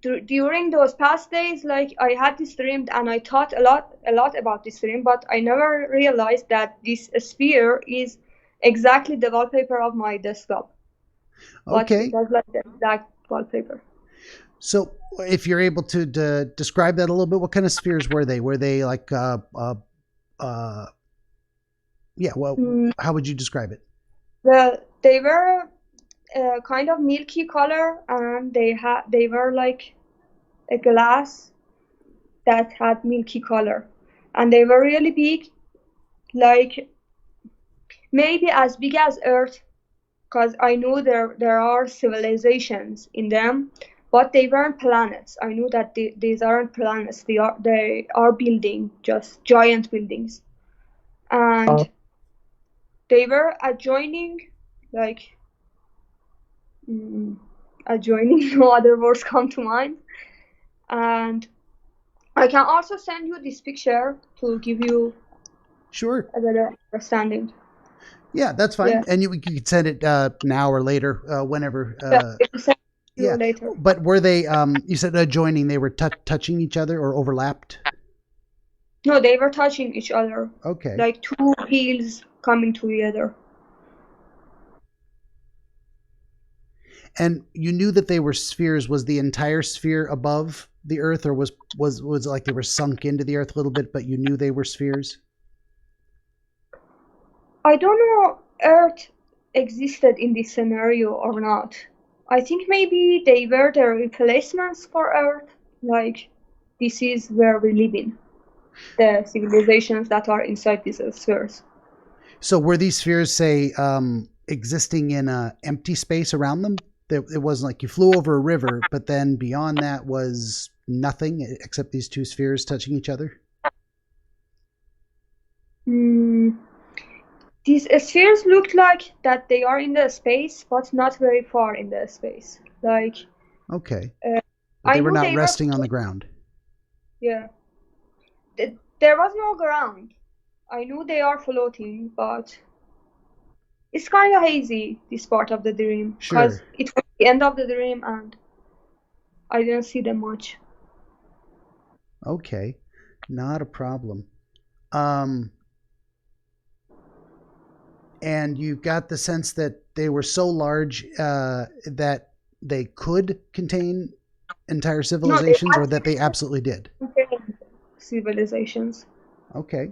during those past days, like I had this dream, and I thought a lot about this dream, but I never realized that this sphere is exactly the wallpaper of my desktop. Okay. But it was like the exact wallpaper. So, if you're able to describe that a little bit, what kind of spheres were they? Were they like, how would you describe it? Well, they were a kind of milky color, and they were like a glass that had milky color, and they were really big, like maybe as big as Earth, because I knew there are civilizations in them, but they weren't planets. I knew that these aren't planets. They are building, just giant buildings, and they were adjoining, like adjoining. No other words come to mind. And I can also send you this picture to give you Sure. a better understanding. Yeah, that's fine. Yeah. And you could send it now or later, whenever. Yeah, I can send you Yeah. later. But were they, you said adjoining, they were touching each other or overlapped? No, they were touching each other. Okay. Like two heels coming together. And you knew that they were spheres. Was the entire sphere above the Earth, or was it like they were sunk into the Earth a little bit, but you knew they were spheres? I don't know Earth existed in this scenario or not. I think maybe they were the replacements for Earth. Like, this is where we live in. The civilizations that are inside these spheres. So were these spheres, say, existing in a empty space around them? It wasn't like you flew over a river, but then beyond that was nothing except these two spheres touching each other? These spheres look like that they are in the space, but not very far in the space. Like, okay, I they were knew not they resting were, on the ground. Yeah. There was no ground. I knew they are floating, but it's kind of hazy, this part of the dream, because Sure. it was the end of the dream and I didn't see them much. Okay, not a problem. And you got the sense that they were so large that they could contain entire No, they civilizations, or that they actually absolutely did. contain civilizations. Okay.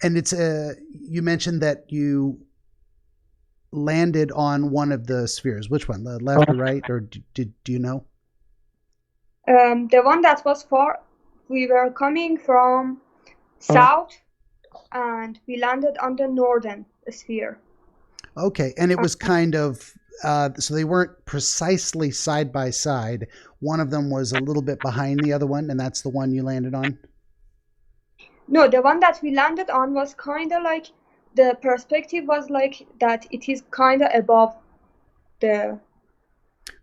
And it's you mentioned that you landed on one of the spheres. Which one, the left or right, or do you know? The one that was far, we were coming from south and we landed on the northern sphere. Okay, and it was kind of so they weren't precisely side by side. One of them was a little bit behind the other one, and that's the one you landed on. No, the one that we landed on was kind of like, the perspective was like that it is kind of above the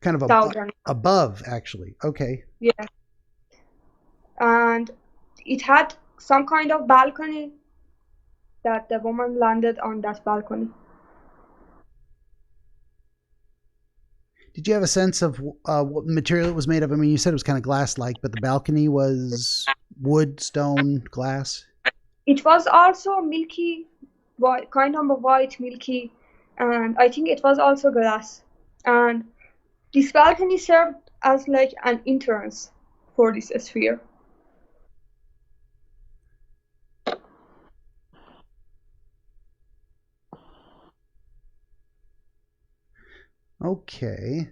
Kind of southern. above, actually. Okay. Yeah. And it had some kind of balcony that the woman landed on that balcony. Did you have a sense of what material it was made of? I mean, you said it was kind of glass-like, but the balcony was wood, stone, glass. It was also milky, white, kind of white, milky, and I think it was also glass. And this balcony served as like an entrance for this sphere. Okay.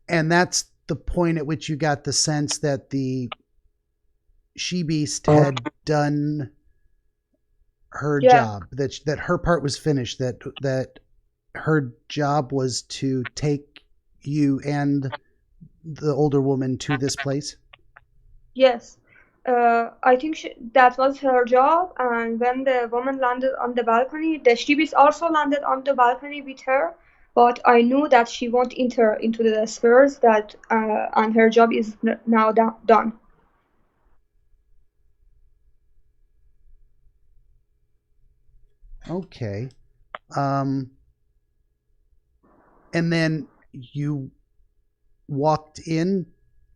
And that's the point at which you got the sense that the she-beast had done her job, that her part was finished, that her job was to take you and the older woman to this place. Yes. I think that was her job, and when the woman landed on the balcony, the she-beast also landed on the balcony with her, but I knew that she won't enter into the spheres, that and her job is now done. Okay. And then you walked in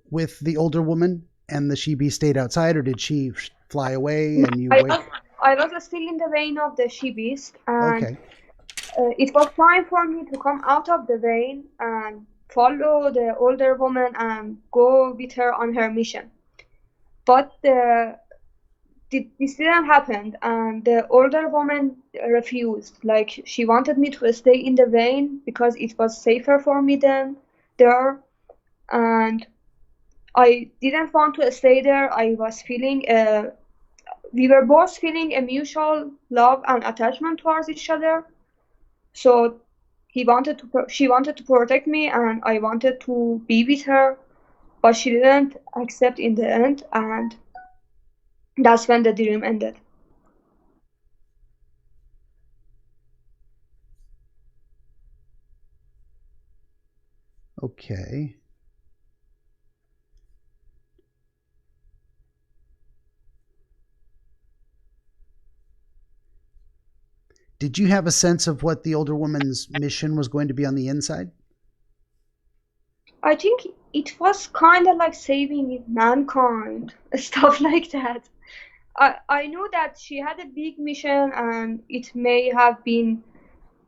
with the older woman, and the she-beast stayed outside, or did she fly away and you wait? I was still in the vein of the she-beast, and Okay. it was time for me to come out of the vein and follow the older woman and go with her on her mission. But this didn't happen, and the older woman refused. Like, she wanted me to stay in the vein because it was safer for me than there, and I didn't want to stay there. I was feeling we were both feeling a mutual love and attachment towards each other. So she wanted to protect me, and I wanted to be with her, but she didn't accept in the end, and that's when the dream ended. Okay. did you have a sense of what the older woman's mission was going to be on the inside? I think it was kind of like saving mankind, stuff like that. I know that she had a big mission, and it may have been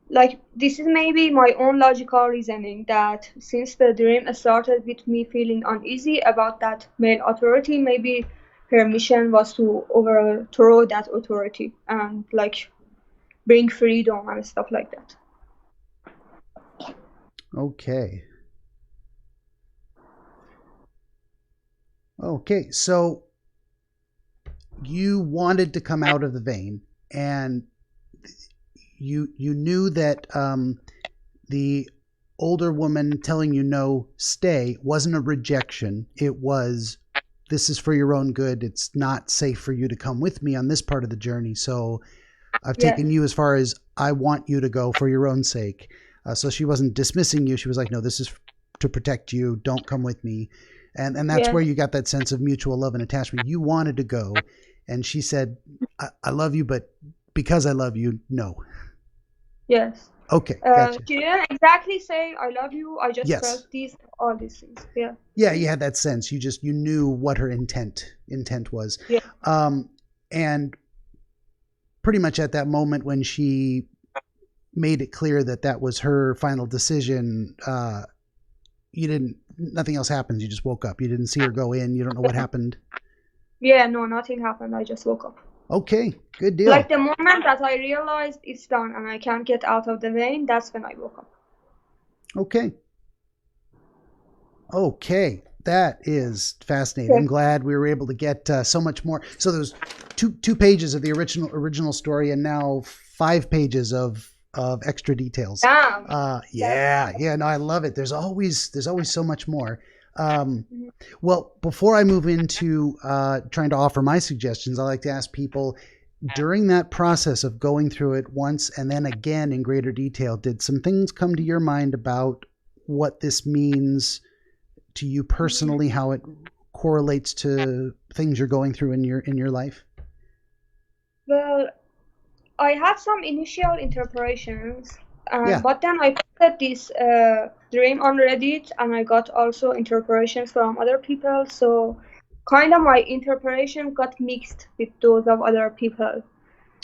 like, this is maybe my own logical reasoning, that since the dream started with me feeling uneasy about that male authority, maybe her mission was to overthrow that authority and like bring freedom and stuff like that. Okay. Okay, so you wanted to come out of the vein, and you knew that the older woman telling you no, stay, wasn't a rejection. It was, this is for your own good. It's not safe for you to come with me on this part of the journey. So I've taken you as far as I want you to go for your own sake. So she wasn't dismissing you. She was like, no, this is to protect you. Don't come with me. And that's where you got that sense of mutual love and attachment. You wanted to go, and she said, I love you, but because I love you, no. Yes. Okay, gotcha. She didn't exactly say I love you. I just felt all these things. Yeah. Yeah, you had that sense. You knew what her intent was. Yeah. And pretty much at that moment when she made it clear that that was her final decision, nothing else happens. You just woke up. You didn't see her go in. You don't know what happened. Yeah, no, nothing happened. I just woke up. Okay, good deal. Like the moment that I realized it's done and I can't get out of the vein, that's when I woke up. Okay. That is fascinating. I'm glad we were able to get so much more. So there's two pages of the original story, and now 5 pages of extra details. Damn. No, I love it. There's always so much more. Well, before I move into trying to offer my suggestions, I like to ask people, during that process of going through it once and then again in greater detail, did some things come to your mind about what this means to you personally, how it correlates to things you're going through in your life? Well, I had some initial interpretations, but then I put this dream on Reddit, and I got also interpretations from other people. So kind of my interpretation got mixed with those of other people.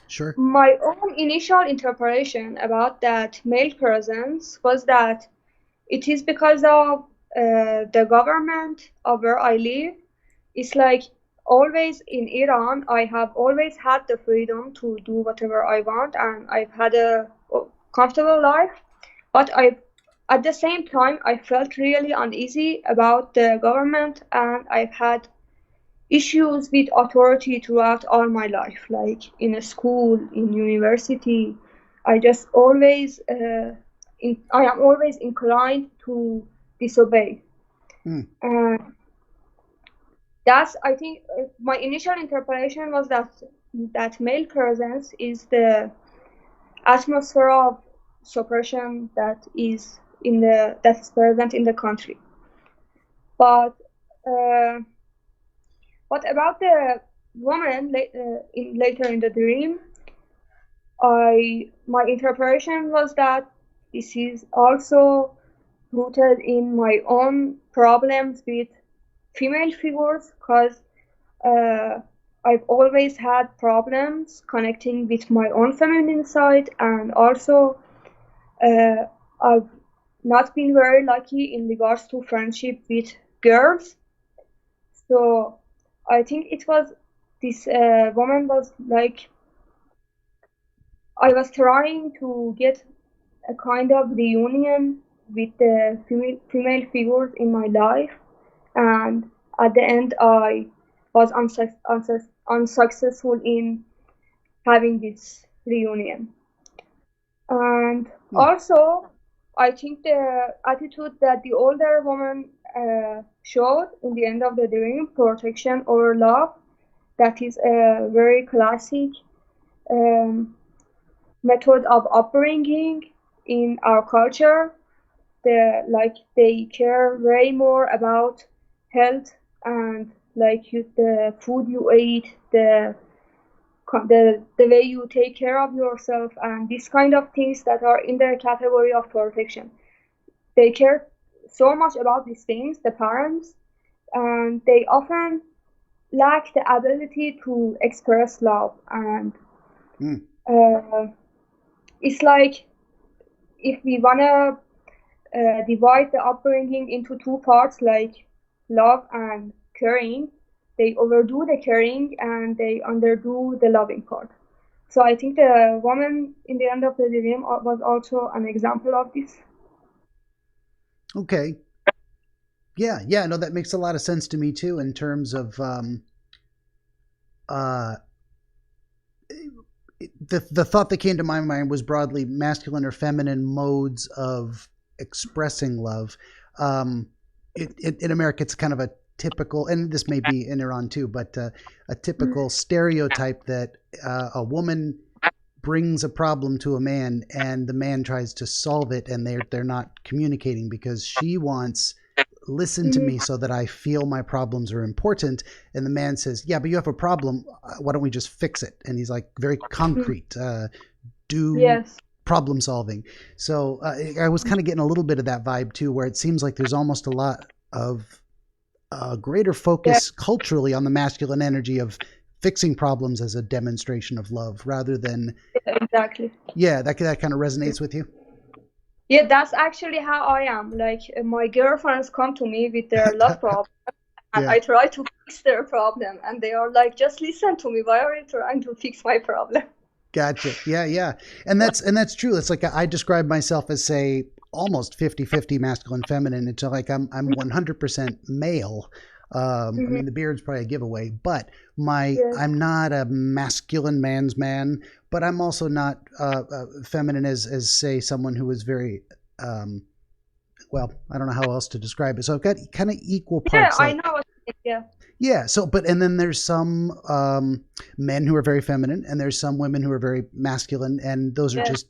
Sure. My own initial interpretation about that male presence was that it is because of the government of where I live. It's like, always in Iran, I have always had the freedom to do whatever I want, and I've had a comfortable life. But at the same time, I felt really uneasy about the government, and I've had issues with authority throughout all my life, like in a school, in university. I just always, I am always inclined to disobey. That's, I think, my initial interpretation was that male presence is the atmosphere of suppression that is present in the country. But what about the woman later in the dream? My interpretation was that this is also rooted in my own problems with female figures, because I've always had problems connecting with my own feminine side, and also I've not been very lucky in regards to friendship with girls. So I think it was this woman was like, I was trying to get a kind of reunion with the female figures in my life, and at the end I was unsuccessful in having this reunion. And also, I think the attitude that the older woman showed in the end of the dream, protection over love, that is a very classic method of upbringing in our culture. They care way more about health and the food you eat, the the way you take care of yourself, and these kind of things that are in the category of protection. They care so much about these things, the parents, and they often lack the ability to express love. And uh, it's like if we wanna divide the upbringing into two parts, like love and caring, they overdo the caring and they underdo the loving part. So I think the woman in the end of the dream was also an example of this. Okay. Yeah, no, that makes a lot of sense to me too, in terms of uh, the thought that came to my mind was broadly masculine or feminine modes of expressing love. In America, it's kind of a typical, and this may be in Iran too, but a typical stereotype that a woman brings a problem to a man and the man tries to solve it, and they're not communicating because she wants, listen to me so that I feel my problems are important. And the man says, yeah, but you have a problem. Why don't we just fix it? And he's like very concrete, Yes. problem solving. So I was kind of getting a little bit of that vibe too, where it seems like there's almost a lot of greater focus culturally on the masculine energy of fixing problems as a demonstration of love rather than. Exactly. Yeah, that kind of resonates with you. Yeah, that's actually how I am. Like my girlfriends come to me with their love problem, and I try to fix their problem, and they are like, "Just listen to me. Why are you trying to fix my problem?" Gotcha. Yeah. And that's true. It's like I describe myself as, say, almost 50-50 masculine, feminine. It's like I'm 100% male. I mean, the beard's probably a giveaway, but I'm not a masculine man's man, but I'm also not feminine as say someone who is very, well, I don't know how else to describe it. So I've got kind of equal parts. Yeah, I know what you mean, Yeah. So, and then there's some men who are very feminine, and there's some women who are very masculine, and those are just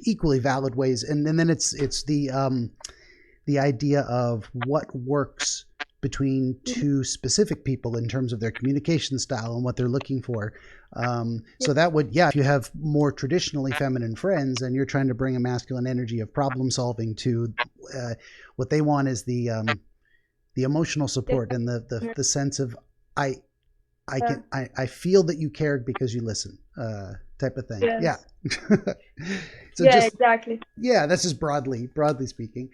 equally valid ways. And then it's the idea of what works between two specific people in terms of their communication style and what they're looking for. So that would, if you have more traditionally feminine friends and you're trying to bring a masculine energy of problem solving to what they want is the emotional support and the sense of I feel that you cared because you listen, type of thing. Yes. Yeah. So exactly. Yeah, that's just broadly speaking.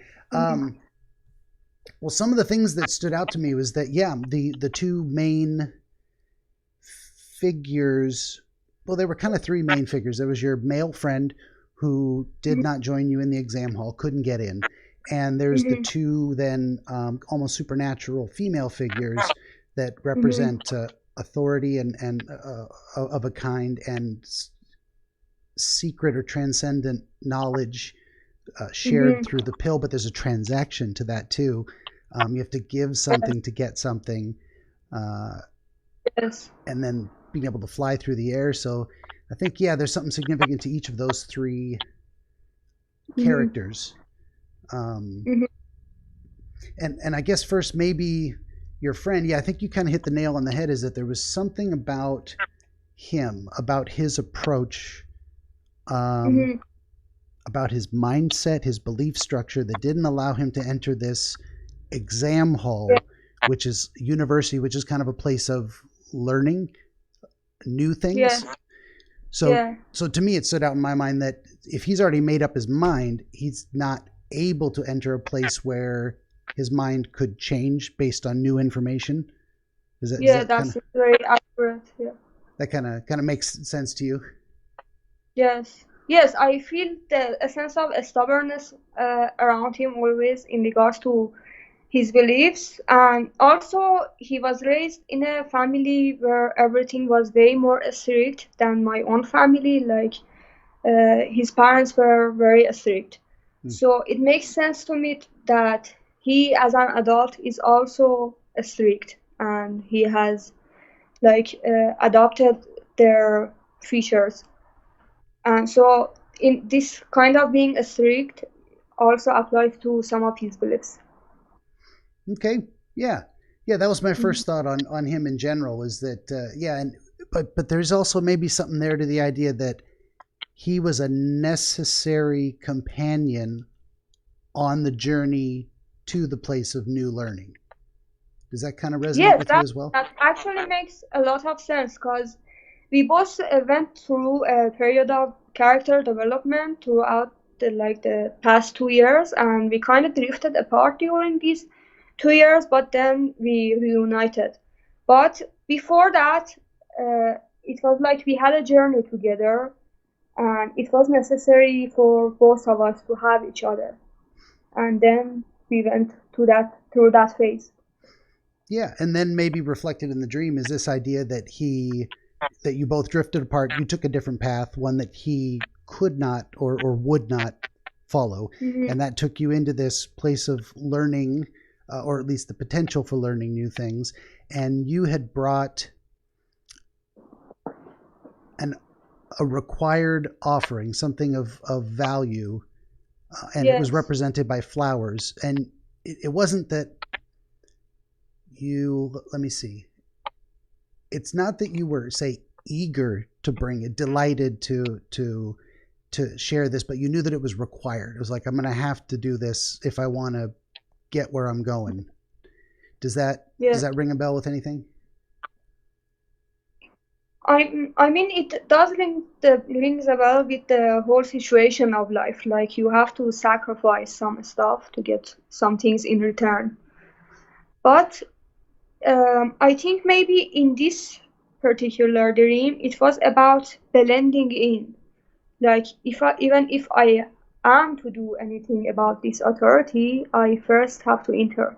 Well, some of the things that stood out to me was that, the two main figures, well, there were kind of three main figures. There was your male friend who did not join you in the exam hall, couldn't get in. And there's the two then almost supernatural female figures that represent authority and of a kind and secret or transcendent knowledge shared through the pill, but there's a transaction to that too. You have to give something to get something, and then being able to fly through the air. So I think, there's something significant to each of those three characters. And I guess first, maybe your friend, I think you kind of hit the nail on the head, is that there was something about him, about his approach, about his mindset, his belief structure that didn't allow him to enter this exam hall, which is university, which is kind of a place of learning new things. So to me, it stood out in my mind that if he's already made up his mind, he's not able to enter a place where his mind could change based on new information. That's very accurate. Yeah. That kind of makes sense to you. Yes, I feel a sense of stubbornness around him always in regards to his beliefs. And also, he was raised in a family where everything was way more strict than my own family. Like, his parents were very strict. So it makes sense to me that he, as an adult, is also strict, and he has adopted their features. And so in this kind of being strict also applies to some of his beliefs. Okay. Yeah. That was my first thought on him in general, is that, but there's also maybe something there to the idea that he was a necessary companion on the journey to the place of new learning. Does that kind of resonate Yes, with you as well? that actually makes a lot of sense because we both went through a period of character development throughout the past 2 years, and we kind of drifted apart during these 2 years, but then we reunited. But before that, it was like we had a journey together, and it was necessary for both of us to have each other. And then we went through that phase. Yeah, and then maybe reflected in the dream is this idea that you both drifted apart. You took a different path, one that he could not or would not follow, and that took you into this place of learning, or at least the potential for learning new things. And you had brought a required offering, something of value, and it was represented by flowers. And it wasn't that let me see. It's not that you were, say, eager to bring it, delighted to share this, but you knew that it was required. It was like, I'm going to have to do this if I want to get where I'm going. Does that ring a bell with anything? I mean, it does rings a bell with the whole situation of life. Like, you have to sacrifice some stuff to get some things in return. But I think maybe in this particular dream, it was about blending in. Like, even if I am to do anything about this authority, I first have to enter,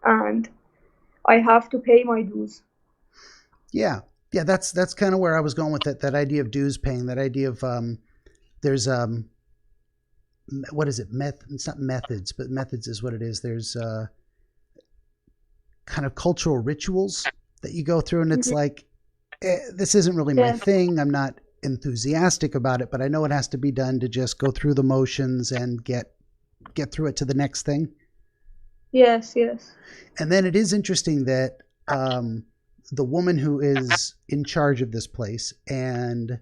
and I have to pay my dues. Yeah, that's kind of where I was going with it. That idea of dues paying. That idea of there's what is it? It's not methods, but methods is what it is. There's kind of cultural rituals that you go through, and it's like, this isn't really my thing. I'm not enthusiastic about it, but I know it has to be done to just go through the motions and get through it to the next thing. Yes. And then it is interesting that the woman who is in charge of this place, and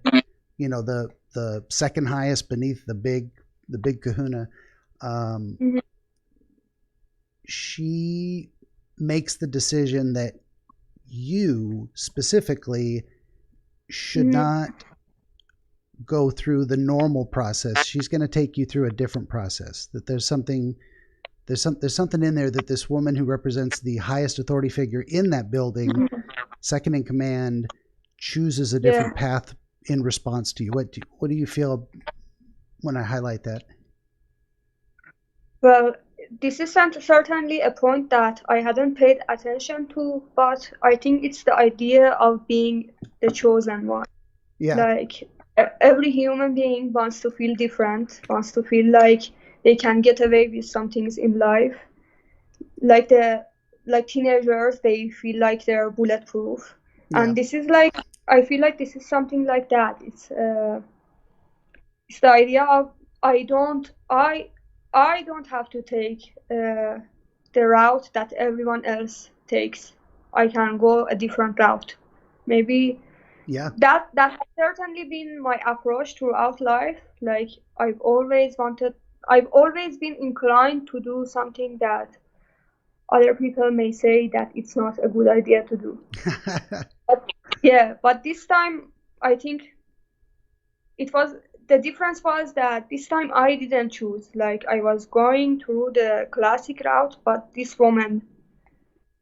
the second highest beneath the big kahuna, she makes the decision that you specifically should not go through the normal process. She's going to take you through a different process. That there's something in there that this woman who represents the highest authority figure in that building, second in command, chooses a different path in response to you. What do you feel when I highlight that? Well, this is certainly a point that I hadn't paid attention to, but I think it's the idea of being the chosen one. Yeah. Like, every human being wants to feel different, wants to feel like they can get away with some things in life. Like teenagers, they feel like they're bulletproof. Yeah. And this is like, I feel like this is something like that. It's the idea of I don't have to take the route that everyone else takes. I can go a different route. Maybe that has certainly been my approach throughout life. Like, I've always been inclined to do something that other people may say that it's not a good idea to do. But this time, I think the difference was that this time I didn't choose. Like, I was going through the classic route, but this woman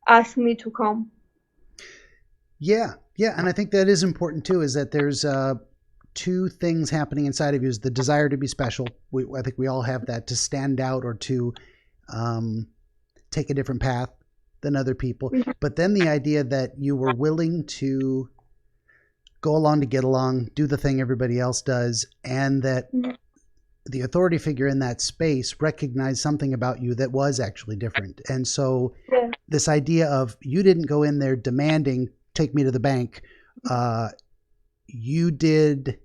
asked me to come. Yeah. And I think that is important too, is that there's two things happening inside of you. Is the desire to be special. I think we all have that, to stand out or to take a different path than other people. Mm-hmm. But then the idea that you were willing to go along to get along, do the thing everybody else does, and that the authority figure in that space recognized something about you that was actually different. And so this idea of you didn't go in there demanding, take me to the bank. You did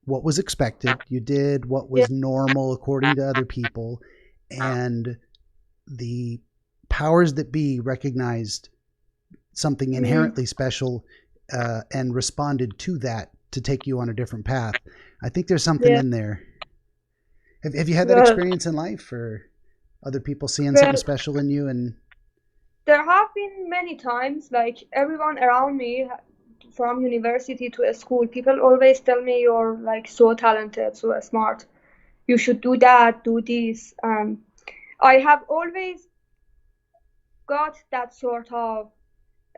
what was expected. You did what was normal according to other people. And the powers that be recognized something inherently special and responded to that to take you on a different path. I think there's something Yeah. in there. Have you had that Well, experience in life, or other people seeing well, something special in you? And there have been many times, like everyone around me, from university to a school, people always tell me you're like so talented, so smart. You should do that, do this. I have always got that sort of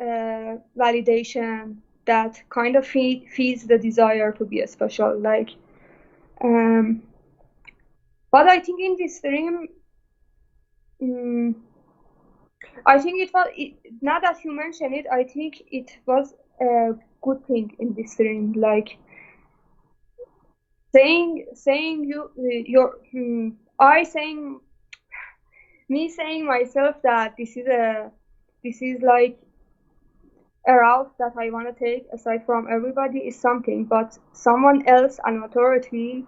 validation that kind of feeds the desire to be special. Like, um, but I think in this dream, mm, I think now that you mention it, I think it was a good thing in this dream. Like saying I saying me saying myself that this is like a route that I want to take aside from everybody is something, but someone else, an authority,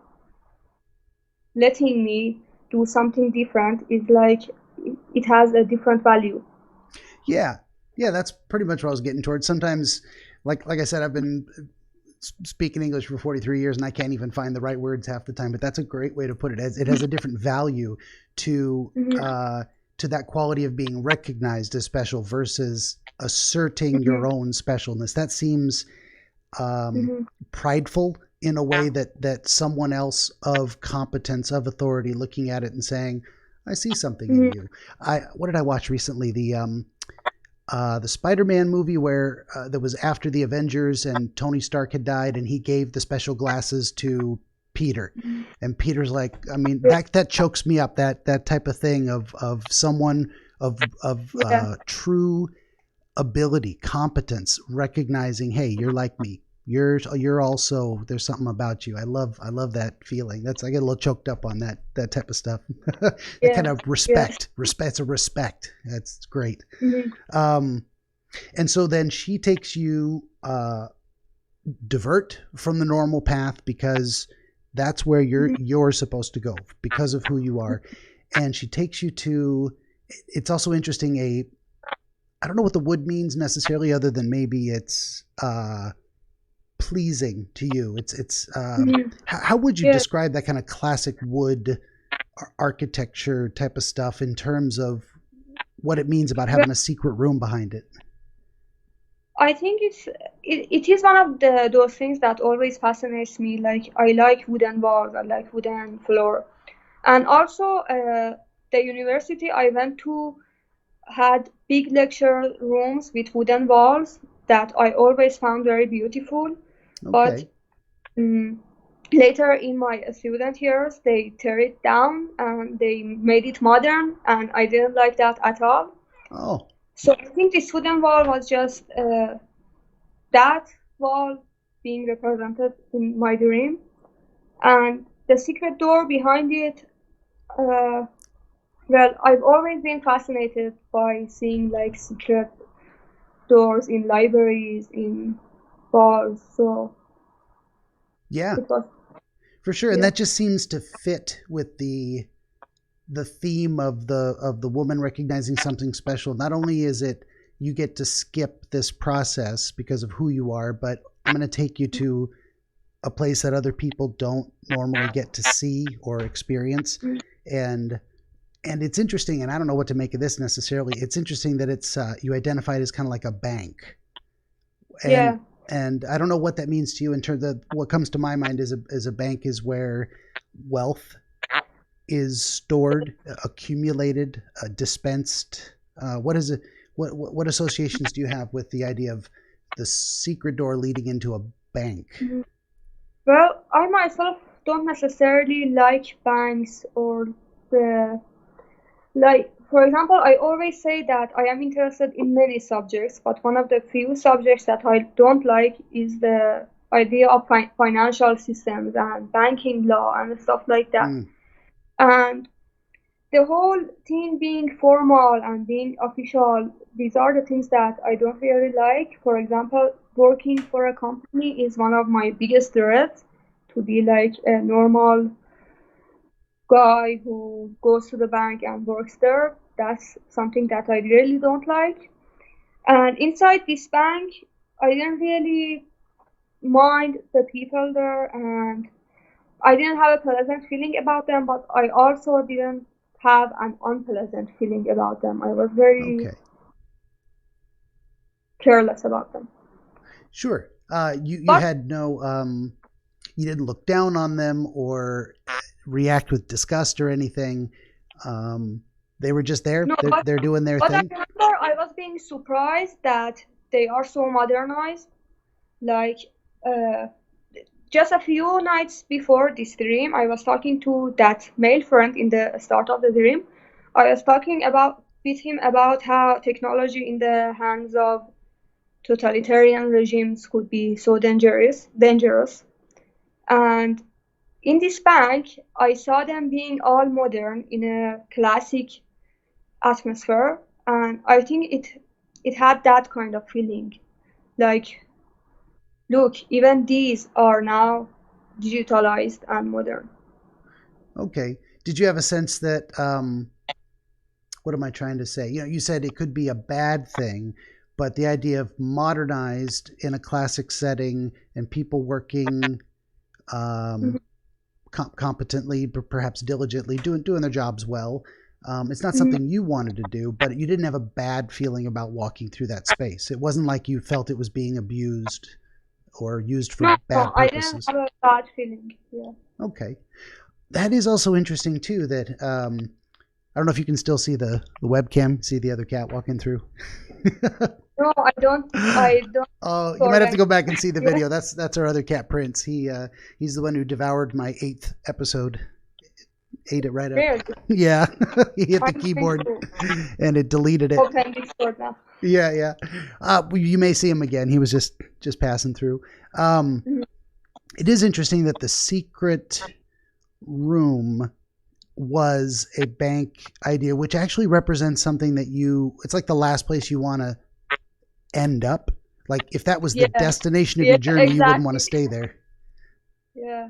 letting me do something different is like it has a different value. yeah, that's pretty much what I was getting towards. Sometimes, like I said, I've been speaking English for 43 years and I can't even find the right words half the time, but that's a great way to put it. It has a different value to that quality of being recognized as special versus asserting your own specialness. That seems prideful in a way that someone else of competence, of authority, looking at it and saying, I see something in you. What did I watch recently? The Spider-Man movie where that was after the Avengers and Tony Stark had died and he gave the special glasses to Peter, and Peter's like, I mean, that chokes me up, that type of thing of someone of true ability, competence, recognizing, hey, you're like me. You're also, there's something about you. I love that feeling. I get a little choked up on that type of stuff. That kind of respect. It's a respect. That's great. And so then she takes you divert from the normal path because that's where you're supposed to go because of who you are. And she takes you to, it's also interesting, I don't know what the wood means necessarily, other than maybe it's pleasing to you. It's how would you describe that kind of classic wood architecture type of stuff in terms of what it means about having a secret room behind it? I think it is one of those things that always fascinates me. Like I like wooden walls, I like wooden floor, and also the university I went to had big lecture rooms with wooden walls that I always found very beautiful. But later in my student years, they tear it down and they made it modern, and I didn't like that at all. Oh. So I think this wooden wall was just that wall being represented in my dream, and the secret door behind it. Well, I've always been fascinated by seeing like secret doors in libraries, in bars. So yeah, it was, for sure, and that just seems to fit with the theme of the woman recognizing something special. Not only is it you get to skip this process because of who you are, but I'm going to take you to a place that other people don't normally get to see or experience. And it's interesting, and I don't know what to make of this necessarily. It's interesting that it's you identify it as kind of like a bank. And I don't know what that means to you in terms of what comes to my mind is a bank is where wealth is stored, accumulated, dispensed. What is it? What associations do you have with the idea of the secret door leading into a bank? Well, I myself don't necessarily like banks or for example, I always say that I am interested in many subjects, but one of the few subjects that I don't like is the idea of financial systems and banking law and stuff like that. And the whole thing being formal and being official, these are the things that I don't really like. For example, working for a company is one of my biggest threats, to be like a normal guy who goes to the bank and works there. That's something that I really don't like. And inside this bank, I didn't really mind the people there, and I didn't have a pleasant feeling about them, but I also didn't have an unpleasant feeling about them. I was very Okay. careless about them. Sure. You But had no you didn't look down on them or react with disgust or anything. They were just there. no, They're doing their but I thing. remember I was being surprised that they are so modernized. Like, uh, just a few nights before this dream, I was talking to that male friend in the start of the dream. I was talking about with him about how technology in the hands of totalitarian regimes could be so dangerous. And in this bank, I saw them being all modern in a classic atmosphere, and I think it had that kind of feeling. Like, look, even these are now digitalized and modern. Okay. Did you have a sense that what am I trying to say? You said it could be a bad thing, but the idea of modernized in a classic setting and people working Mhm, um, competently, but perhaps diligently, doing their jobs well. It's not mhm. something you wanted to do, but you didn't have a bad feeling about walking through that space. It wasn't like you felt it was being abused or used for No, no, bad I didn't purposes. have a bad feeling. Yeah. Okay. That is also interesting, too, that I don't know if you can still see the webcam, see the other cat walking through. No, I don't. I don't Oh, you might record have to any. go back and see the Yeah. video. That's our other cat, Prince. He's the one who devoured my 8th episode. Ate it right up. Really, Yeah, he hit the I'm going keyboard to and it deleted it. open Discord now. Yeah, yeah. You may see him again. He was just passing through. Um, Mhm. it is interesting that the secret room was a bank idea, which actually represents something that it's like the last place you want to end up. Like if that was the Yeah, destination of yeah, your journey, you wouldn't want to exactly. stay there. Yeah,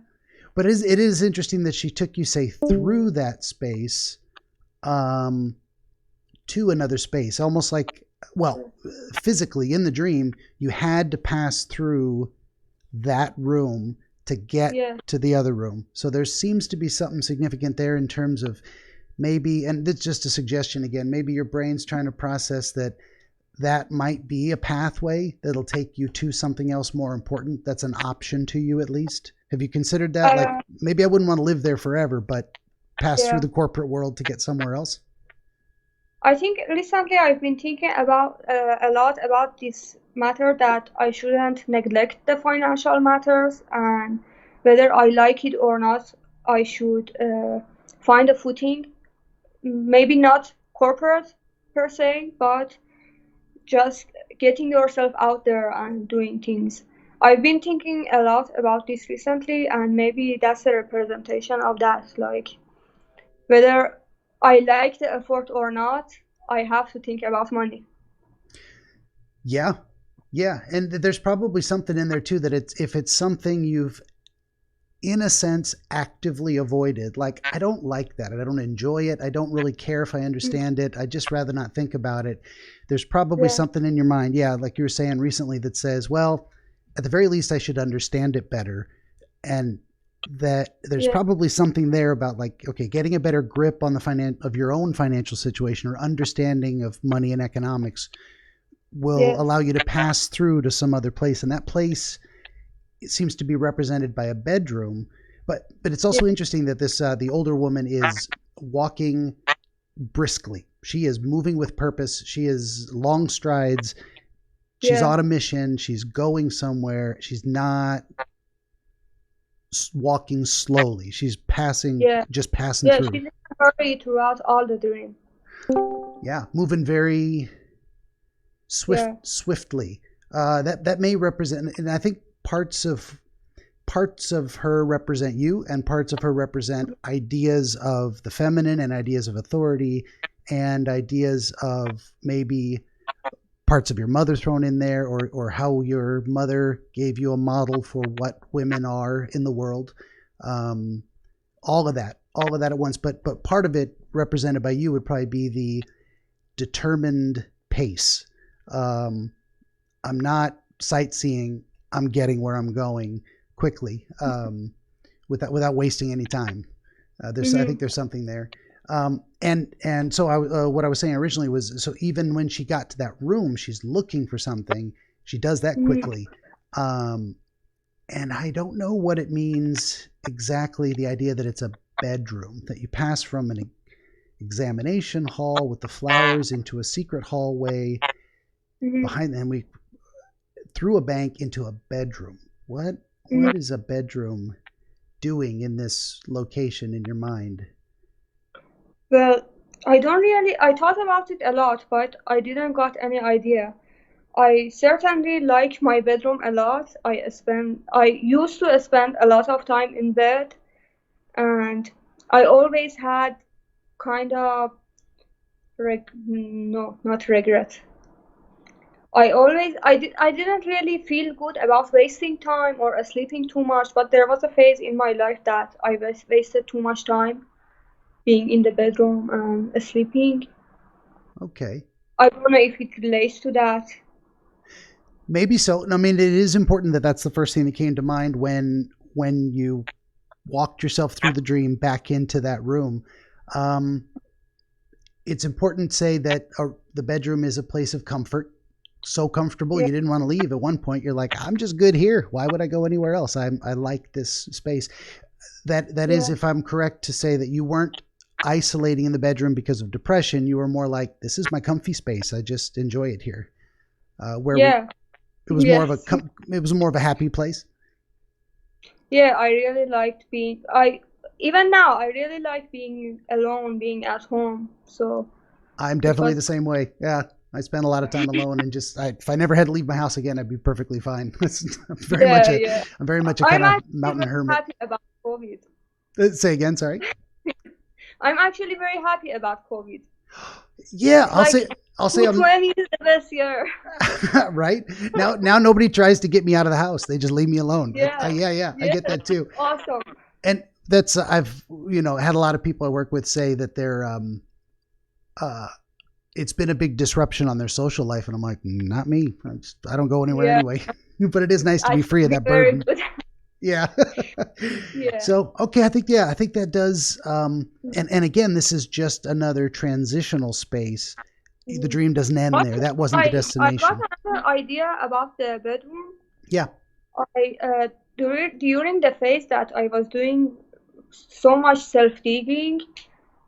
But it is interesting that she took you, say, through that space um, to another space, almost like, well, physically in the dream, you had to pass through that room to get yeah, to the other room. So there seems to be something significant there in terms of maybe, and it's just a suggestion again, maybe your brain's trying to process that might be a pathway that'll take you to something else more important. That's an option to you at least. Have you considered that? Like uh, maybe I wouldn't want to live there forever, but pass through yeah. the corporate world to get somewhere else. I think recently I've been thinking about a lot about this matter that I shouldn't neglect the financial matters, and whether I like it or not, I should find a footing. Maybe not corporate per se, but just getting yourself out there and doing things. I've been thinking a lot about this recently, and maybe that's a representation of that. Like, whether I like the effort or not, I have to think about money. Yeah. Yeah. And there's probably something in there too that if it's something you've in a sense actively avoided, like I don't like that, I don't enjoy it, I don't really care if I Mm, understand it, I just rather not think about it. There's probably yeah, something in your mind, yeah, like you were saying recently, that says, well, at the very least I should understand it better. And that there's yeah, probably something there about, like, okay, getting a better grip on of your own financial situation or understanding of money and economics will yeah, allow you to pass through to some other place, and that place, it seems to be represented by a bedroom. But it's yeah, also interesting that this the older woman is walking briskly. She is moving with purpose. She is long strides. She's yeah, on a mission. She's going somewhere. She's not walking slowly. She's yeah, just passing yeah. through. She's in a hurry throughout all the dream. Yeah, moving very Yeah, swiftly. That may represent, and I think parts of her represent you, and parts of her represent ideas of the feminine and ideas of authority and ideas of maybe parts of your mother thrown in there, or how your mother gave you a model for what women are in the world. Um, all of that at once. But part of it represented by you would probably be the determined pace. Um, I'm not sightseeing, I'm getting where I'm going quickly, without wasting any time. I think there's something there. And so what I was saying originally was, so even when she got to that room, she's looking for something. She does that quickly. And I don't know what it means exactly, the idea that it's a bedroom, that you pass from an examination hall with the flowers into a secret hallway behind them. We through a bank into a bedroom. What is a bedroom doing in this location in your mind? Well, I thought about it a lot, but I didn't got any idea. I certainly like my bedroom a lot. I used to spend a lot of time in bed, and I always had kind of no, not regret. I didn't really feel good about wasting time or sleeping too much, but there was a phase in my life that I wasted too much time being in the bedroom and sleeping. Okay. I don't know if it relates to that. Maybe so. I mean, it is important that that's the first thing that came to mind when you walked yourself through the dream back into that room. It's important to say that the bedroom is a place of comfort. So comfortable, you didn't want to leave. At one point, you're like, I'm just good here. Why would I go anywhere else? I like this space. That is, if I'm correct to say that you weren't isolating in the bedroom because of depression. You were more like, this is my comfy space. I just enjoy it here. It was more of a happy place. Yeah, I really liked being. Even now I really like being alone, being at home. So I'm definitely the same way. Yeah. I spend a lot of time alone, and if I never had to leave my house again, I'd be perfectly fine. I'm very much a kind of mountain hermit. Happy about COVID. Say again, sorry. I'm actually very happy about COVID. Yeah, I'll say 2020 is the best year. Right? Now nobody tries to get me out of the house. They just leave me alone. Yeah. I get that too. Awesome. And that's I've had a lot of people I work with say that they're it's been a big disruption on their social life, and I'm like, not me. I don't go anywhere anyway. But it is nice to be free of that burden. Yeah. So, okay, I think that does. And again, this is just another transitional space. The dream doesn't end there. That wasn't the destination. I got another idea about the bedroom. Yeah. During the phase that I was doing so much self-digging,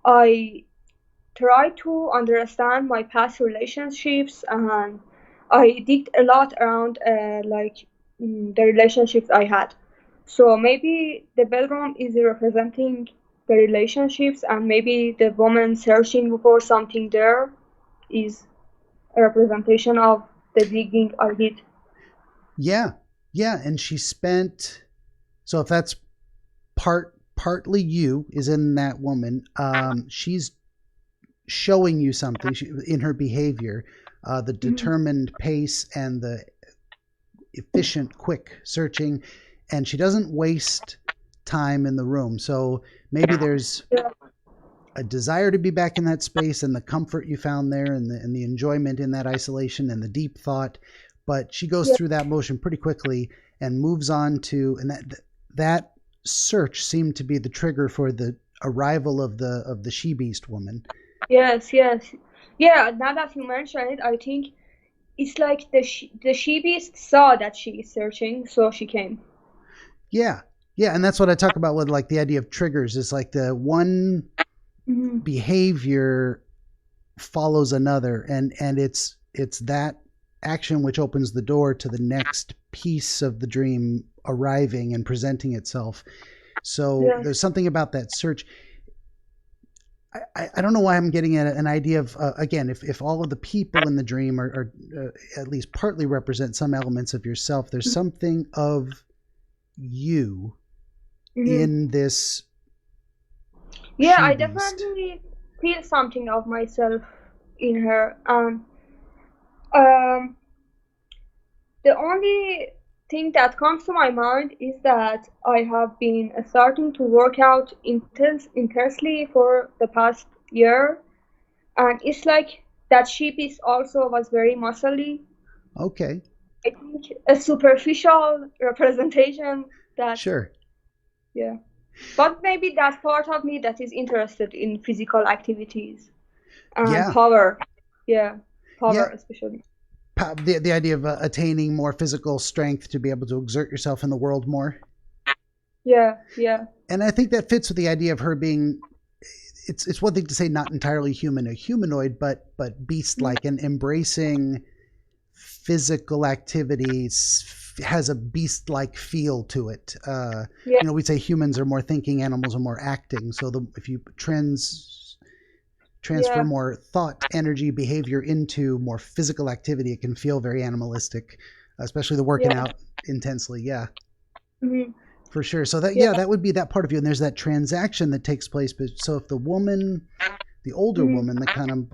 I tried to understand my past relationships, and I digged a lot around the relationships I had. So maybe the bedroom is representing the relationships, and maybe the woman searching for something there is a representation of the digging I did. Yeah. And she spent, so if that's partly you is in that woman, she's showing you something in her behavior, the determined pace and the efficient, quick searching, and she doesn't waste time in the room. So maybe there's a desire to be back in that space, and the comfort you found there, and the enjoyment in that isolation, and the deep thought. But she goes through that motion pretty quickly and moves on to, and that search seemed to be the trigger for the arrival of the she beast woman. Yes. Yeah, now that you mention it, I think it's like the she beast saw that she is searching, so she came. Yeah, and that's what I talk about with like the idea of triggers. Is like the one behavior follows another, and it's that action which opens the door to the next piece of the dream arriving and presenting itself. So there's something about that search. I don't know why I'm getting at an idea of, again, if all of the people in the dream are at least partly represent some elements of yourself, there's something of you in this. Yeah, I definitely feel something of myself in her. The only thing that comes to my mind is that I have been starting to work out intensely for the past year, and it's like that she piece also was very muscly. Okay. I think a superficial representation that, Sure. yeah. But maybe that part of me that is interested in physical activities and Yeah. power. Yeah, Yeah. power especially. The idea of attaining more physical strength to be able to exert yourself in the world more. Yeah, yeah, And I think that fits with the idea of her being, it's one thing to say not entirely human, a humanoid, but beast-like, and embracing physical activities has a beast-like feel to it. yeah, You know, we'd say humans are more thinking, animals are more acting. So if you transfer yeah, more thought, energy, behavior into more physical activity, it can feel very animalistic, especially the working yeah, out intensely. Yeah, mhm, for sure. So that, yeah, yeah, that would be that part of you. And there's that transaction that takes place. But so if the woman, the older mhm, woman, the kind of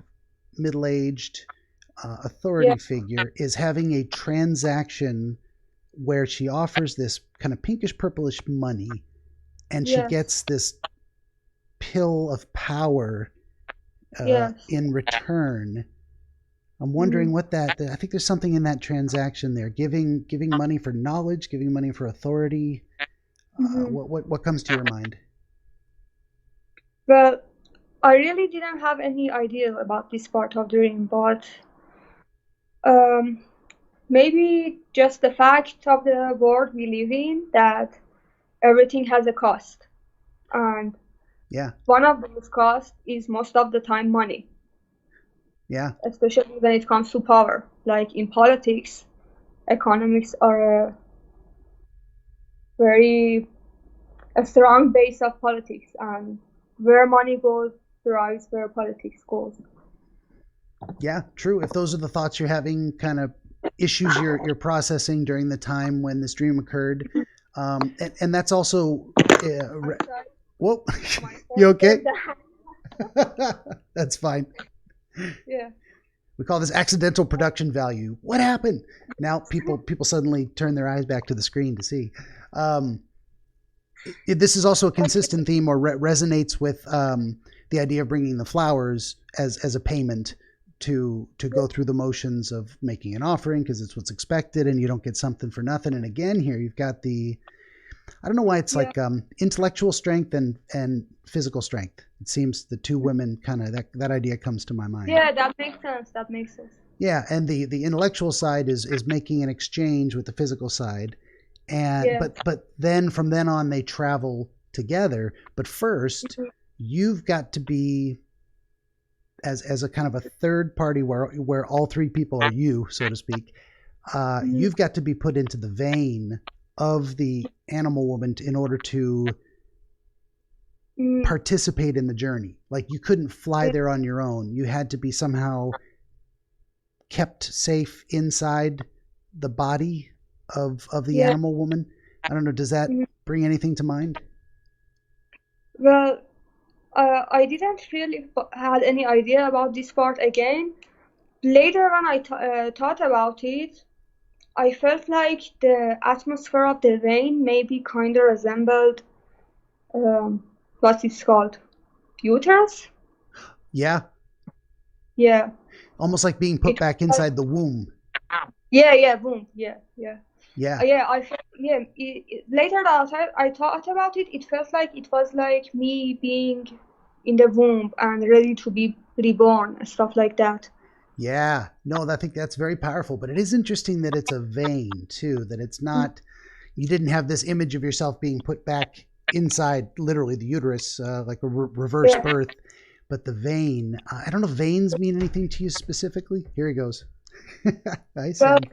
middle-aged yeah, authority figure, is having a transaction where she offers this kind of pinkish purplish money, and she yes, gets this pill of power yes, in return. I'm wondering mhm, what that. I think there's something in that transaction there, giving money for knowledge, giving money for authority. mhm. What comes to your mind? Well, I really didn't have any idea about this part of dream, but um, maybe just the fact of the world we live in that everything has a cost, and Yeah, one of those costs is most of the time money, yeah, especially when it comes to power. Like in politics, economics are very a strong base of politics, and where money goes drives where politics goes. yeah. True. If those are the thoughts you're having, kind of issues you're processing during the time when this dream occurred, and that's also. I'm sorry, Whoa, my you phone okay? said that. That's fine. Yeah, We call this accidental production value. What happened? Now people suddenly turn their eyes back to the screen to see. Um, this is also a consistent theme, or resonates with the idea of bringing the flowers as a payment to go through the motions of making an offering, because it's what's expected, and you don't get something for nothing. And again, here you've got the, I don't know why it's yeah, like intellectual strength and physical strength. It seems the two women kind of that idea comes to my mind. yeah. That makes sense. That makes sense. Yeah, and the intellectual side is making an exchange with the physical side, and Yeah, but then from then on they travel together. But first, mhm, you've got to be as a kind of a third party where all three people are you, so to speak. mhm, You've got to be put into the vein of the animal woman in order to mhm, participate in the journey. Like you couldn't fly yeah, there on your own. You had to be somehow kept safe inside the body of the yeah. animal woman. I don't know. Does that Mhm. bring anything to mind? Well, I didn't really had any idea about this part again. Later when I thought about it, I felt like the atmosphere of the rain maybe kind of resembled what it's called, uterus. Yeah, Yeah, almost like being put it back was, inside the womb. yeah, yeah, boom, yeah, yeah. Yeah, Yeah, I felt, yeah. Later that I thought about it, it felt like it was like me being in the womb and ready to be reborn and stuff like that. yeah. No, I think that's very powerful. But it is interesting that it's a vein too. That it's Mm, not. You didn't have this image of yourself being put back inside, literally the uterus, like a reverse yeah. birth. But the vein. I don't know. If veins mean anything to you specifically? Here he goes. Hi, Well, Sam.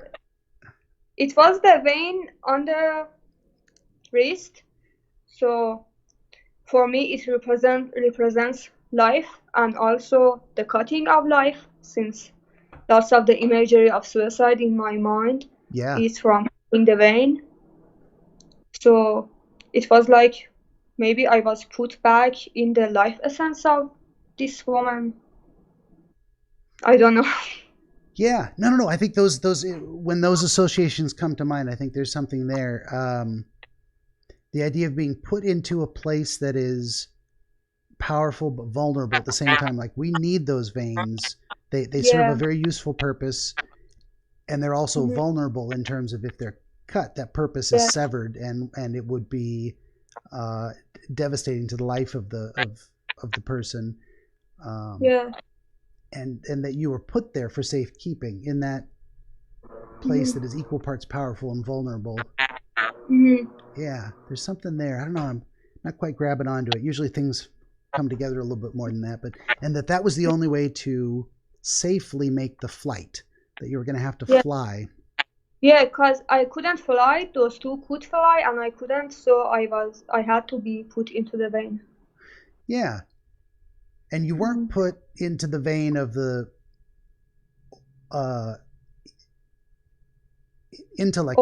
it was the vein on the wrist, so for me it represents life and also the cutting of life, since lots of the imagery of suicide in my mind Yeah. is from in the vein. So it was like maybe I was put back in the life essence of this woman. I don't know. Yeah, no. I think those when those associations come to mind, I think there's something there. The idea of being put into a place that is powerful but vulnerable at the same time. Like we need those veins. They serve a Yeah, very useful purpose. and they're also vulnerable in terms of if they're cut, that purpose is severed, and it would be devastating to the life of the person. And that you were put there for safekeeping in that place that is equal parts powerful and vulnerable. Yeah, there's something there. I don't know. I'm not quite grabbing onto it. Usually things come together a little bit more than that, and that was the only way to safely make the flight, that you were going to have to fly. Yeah, because I couldn't fly. Those two could fly, and I couldn't, so I had to be put into the vein. Yeah. And you weren't put into the vein of the intellect,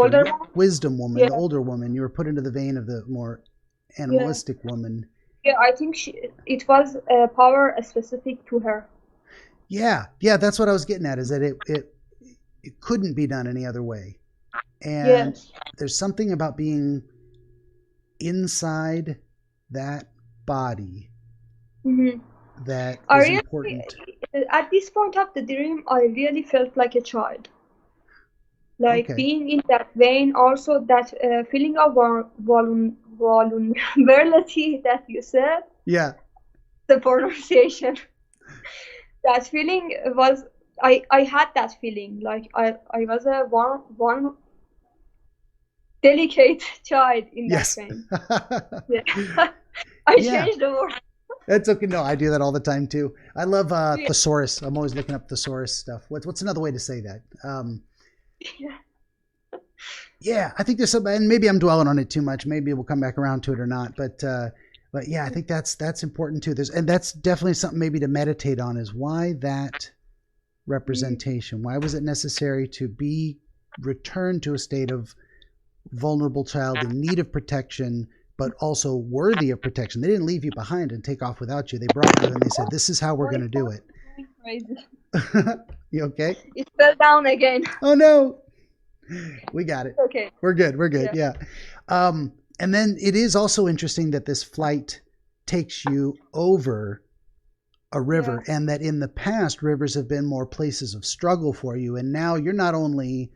wisdom woman, the older woman. You were put into the vein of the more animalistic woman. Yeah, I think it was a power specific to her. Yeah, that's what I was getting at, is that it couldn't be done any other way. And there's something about being inside that body that is important. At this point of the dream, I really felt like a child. Like being in that vein, also that feeling of vulnerability that you said. Yeah. The pronunciation. That feeling was, I had that feeling. Like I was a one delicate child in that vein. I changed the word. That's okay. No, I do that all the time too. I love thesaurus. I'm always looking up thesaurus stuff. What's another way to say that? Yeah, I think there's some, and maybe I'm dwelling on it too much. Maybe we'll come back around to it or not. But yeah, I think that's important too. And that's definitely something maybe to meditate on, is why that representation? Why was it necessary to be returned to a state of vulnerable child in need of protection, but also worthy of protection? They didn't leave you behind and take off without you. They brought you and they said, this is how we're going to do it. Crazy. You okay? It fell down again. Oh no. We got it. Okay. We're good. Yeah. And then it is also interesting that this flight takes you over a river, and that in the past rivers have been more places of struggle for you. And now you're not only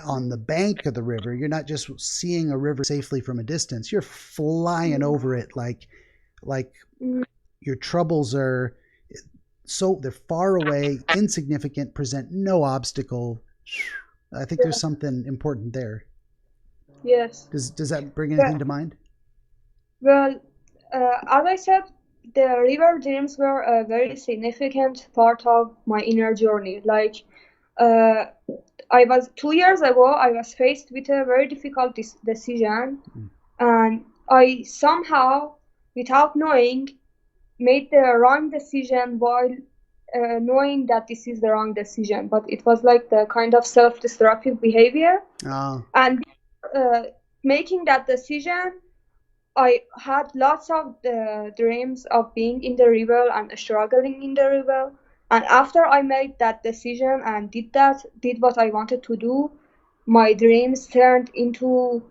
on the bank of the river, you're not just seeing a river safely from a distance, you're flying over it like your troubles are they're far away, insignificant, present no obstacle. I think there's something important there. Yes. Does that bring anything to mind? Well, as I said, the river dreams were a very significant part of my inner journey. Like, 2 years ago, I was faced with a very difficult decision, and I somehow, without knowing, made the wrong decision while knowing that this is the wrong decision. But it was like the kind of self-destructive behavior. And making that decision, I had lots of dreams of being in the river and struggling in the river. And after I made that decision and did what I wanted to do, my dreams turned into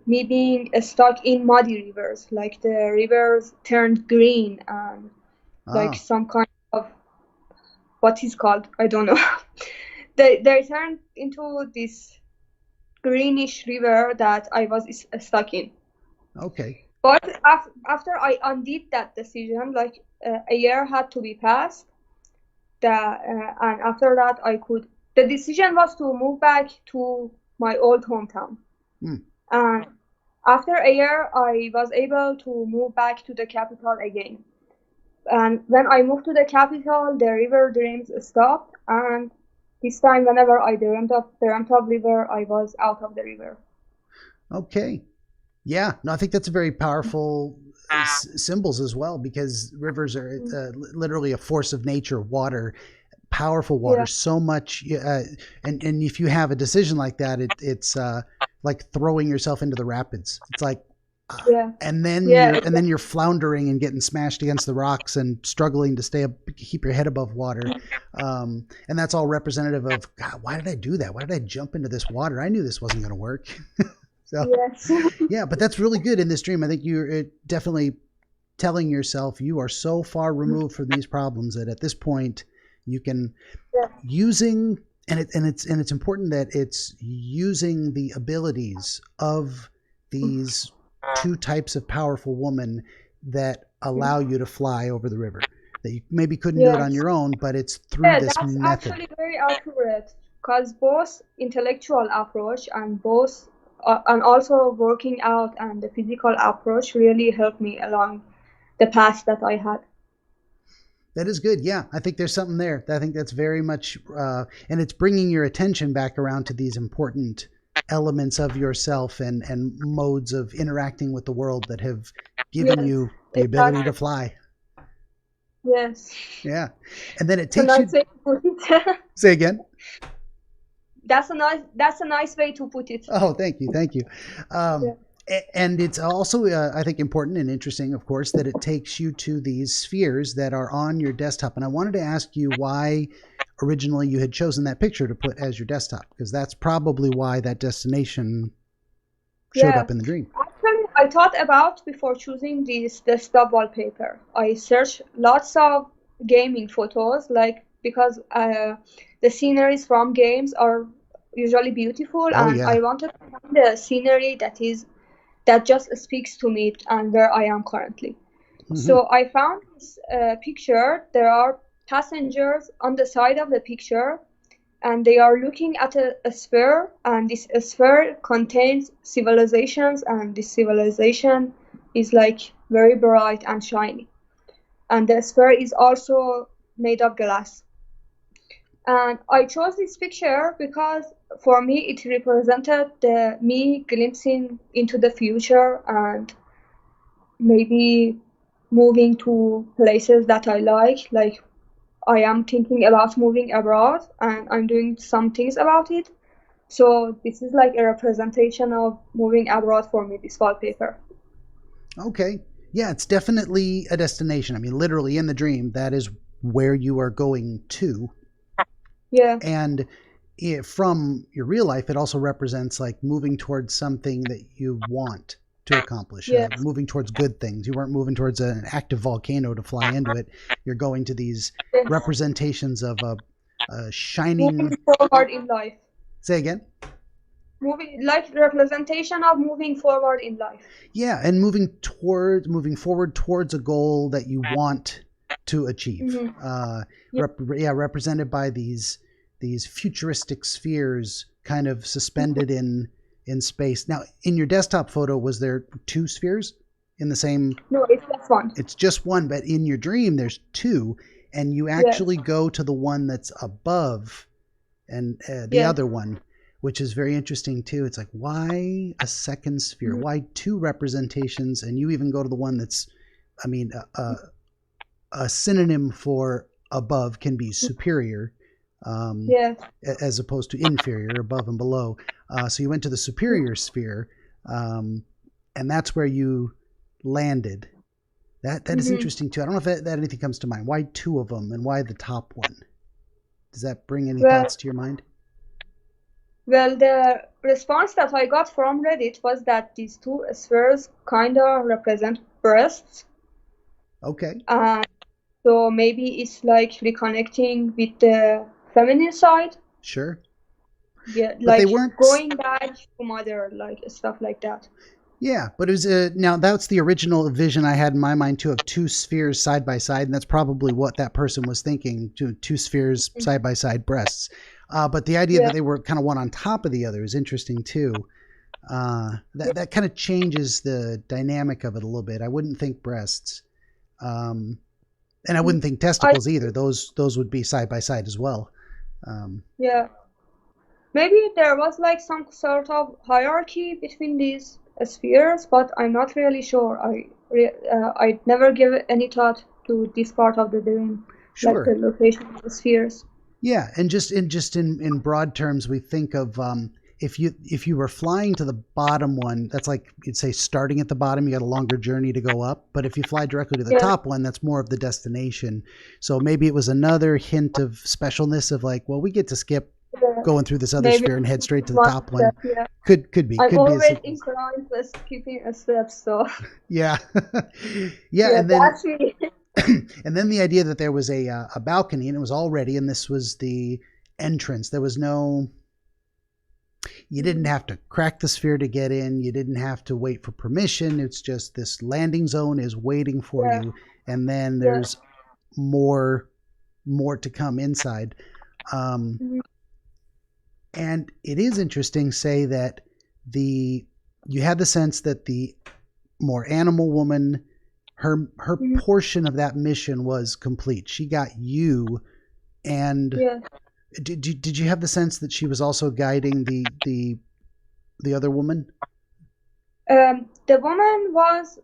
me being stuck in muddy rivers. Like the rivers turned green and like some kind of, what is called, I don't know. They turned into this greenish river that I was stuck in. Okay. But after I undid that decision, like a year had to be passed. And after that, the decision was to move back to my old hometown. And after a year, I was able to move back to the capital again. And when I moved to the capital, the river dreams stopped. And this time, whenever I dreamt of river, I was out of the river. Okay. Yeah. No, I think that's a very powerful symbols as well, because rivers are literally a force of nature, water, powerful water, so much. And if you have a decision like that, it's like throwing yourself into the rapids. It's like, and then you're floundering and getting smashed against the rocks and struggling to keep your head above water. And that's all representative of, God, why did I do that? Why did I jump into this water? I knew this wasn't going to work. So, yeah, but that's really good in this dream. I think you're definitely telling yourself you are so far removed from these problems that at this point you can, using it's important that it's using the abilities of these two types of powerful women that allow you to fly over the river. That you maybe couldn't do it on Yes. your own, but it's through Yeah, this that's method. actually very accurate because both intellectual approach and both and also working out and the physical approach really helped me along the path that I had. That is good. Yeah, I think there's something there. I think that's very much, and it's bringing your attention back around to these important elements of yourself and modes of interacting with the world that have given Yes, you the ability to exactly. fly. Yes. Yeah. And then it It's a takes nice you, way to put it. say again. That's a nice way to put it. Oh, thank you. Thank you. Yeah. And it's also, I think, important and interesting, of course, that it takes you to these spheres that are on your desktop. And I wanted to ask you why originally you had chosen that picture to put as your desktop, because that's probably why that destination showed Yeah. up in the dream. Actually, I thought about before choosing this desktop wallpaper. I searched lots of gaming photos, like because the sceneries from games are usually beautiful, Oh, and yeah. I wanted to find a scenery that just speaks to me and where I am currently. Hmm. So I found this picture. There are passengers on the side of the picture, and they are looking at a sphere, and this sphere contains civilizations, and this civilization is like very bright and shiny. And the sphere is also made of glass. And I chose this picture because for me it represented me glimpsing into the future and maybe moving to places that I like I am thinking about moving abroad and I'm doing some things about it. So this is like a representation of moving abroad for me, this wallpaper. Okay. Yeah, it's definitely a destination. I mean, literally in the dream, that is where you are going to. Yeah, And from your real life, it also represents like moving towards something that you want to accomplish, yes, moving towards good things. You weren't moving towards an active volcano to fly into it. You're going to these yes. representations of a shining. Moving forward in life. Say again. Moving like representation of moving forward in life. Yeah, and moving forward towards a goal that you want to achieve. Yeah. Represented by these futuristic spheres, kind of suspended in space. Now, in your desktop photo, was there two spheres in the same? No, it's just one. It's just one, but in your dream, there's two, and you Yes, actually go to the one that's above and the yes. other one, which is very interesting too. It's like, why a second sphere? Mhm. Why two representations? And you even go to the one that's, I mean, a synonym for above can be superior, um, Yes. as opposed to inferior, above and below. So you went to the superior sphere, and that's where you landed. That is Mm-hmm. interesting too. I don't know if that anything comes to mind. Why two of them, and why the top one? Does that bring any Well, thoughts to your mind? Well, the response that I got from Reddit was that these two spheres kind of represent breasts. Okay, And so maybe it's like reconnecting with the feminine side. sure. Yeah, But they like weren't. going back to mother, like stuff like that. Yeah, but it was now that's the original vision I had in my mind too, of two spheres side by side, and that's probably what that person was thinking: two spheres side by side, breasts. But the idea Yeah, that they were kind of one on top of the other is interesting too. That kind of changes the dynamic of it a little bit. I wouldn't think breasts, and I wouldn't think I testicles either. Those would be side by side as well. Um, yeah. Maybe there was like some sort of hierarchy between these spheres, but I'm not really sure. I never give any thought to this part of the dream, like the sure. location of the spheres. Yeah, and just in broad terms, we think of if you were flying to the bottom one, that's like you'd say starting at the bottom, you got a longer journey to go up. But if you fly directly to the Yeah, top one, that's more of the destination. So maybe it was another hint of specialness of like, well, we get to skip yeah. going through this other Maybe sphere and head straight to the one top one. step. Yeah, I'm Could be a always sequence. inclined to skipping a step. So Yeah, yeah, yeah, and then that's really and then the idea that there was a balcony and it was all ready, and this was the entrance. There was no, you didn't have to crack the sphere to get in. You didn't have to wait for permission. It's just this landing zone is waiting for you. And then there's more to come inside. And it is interesting, say that you had the sense that the more animal woman, her portion of that mission was complete. She got you, and did you have the sense that she was also guiding the other woman? The woman was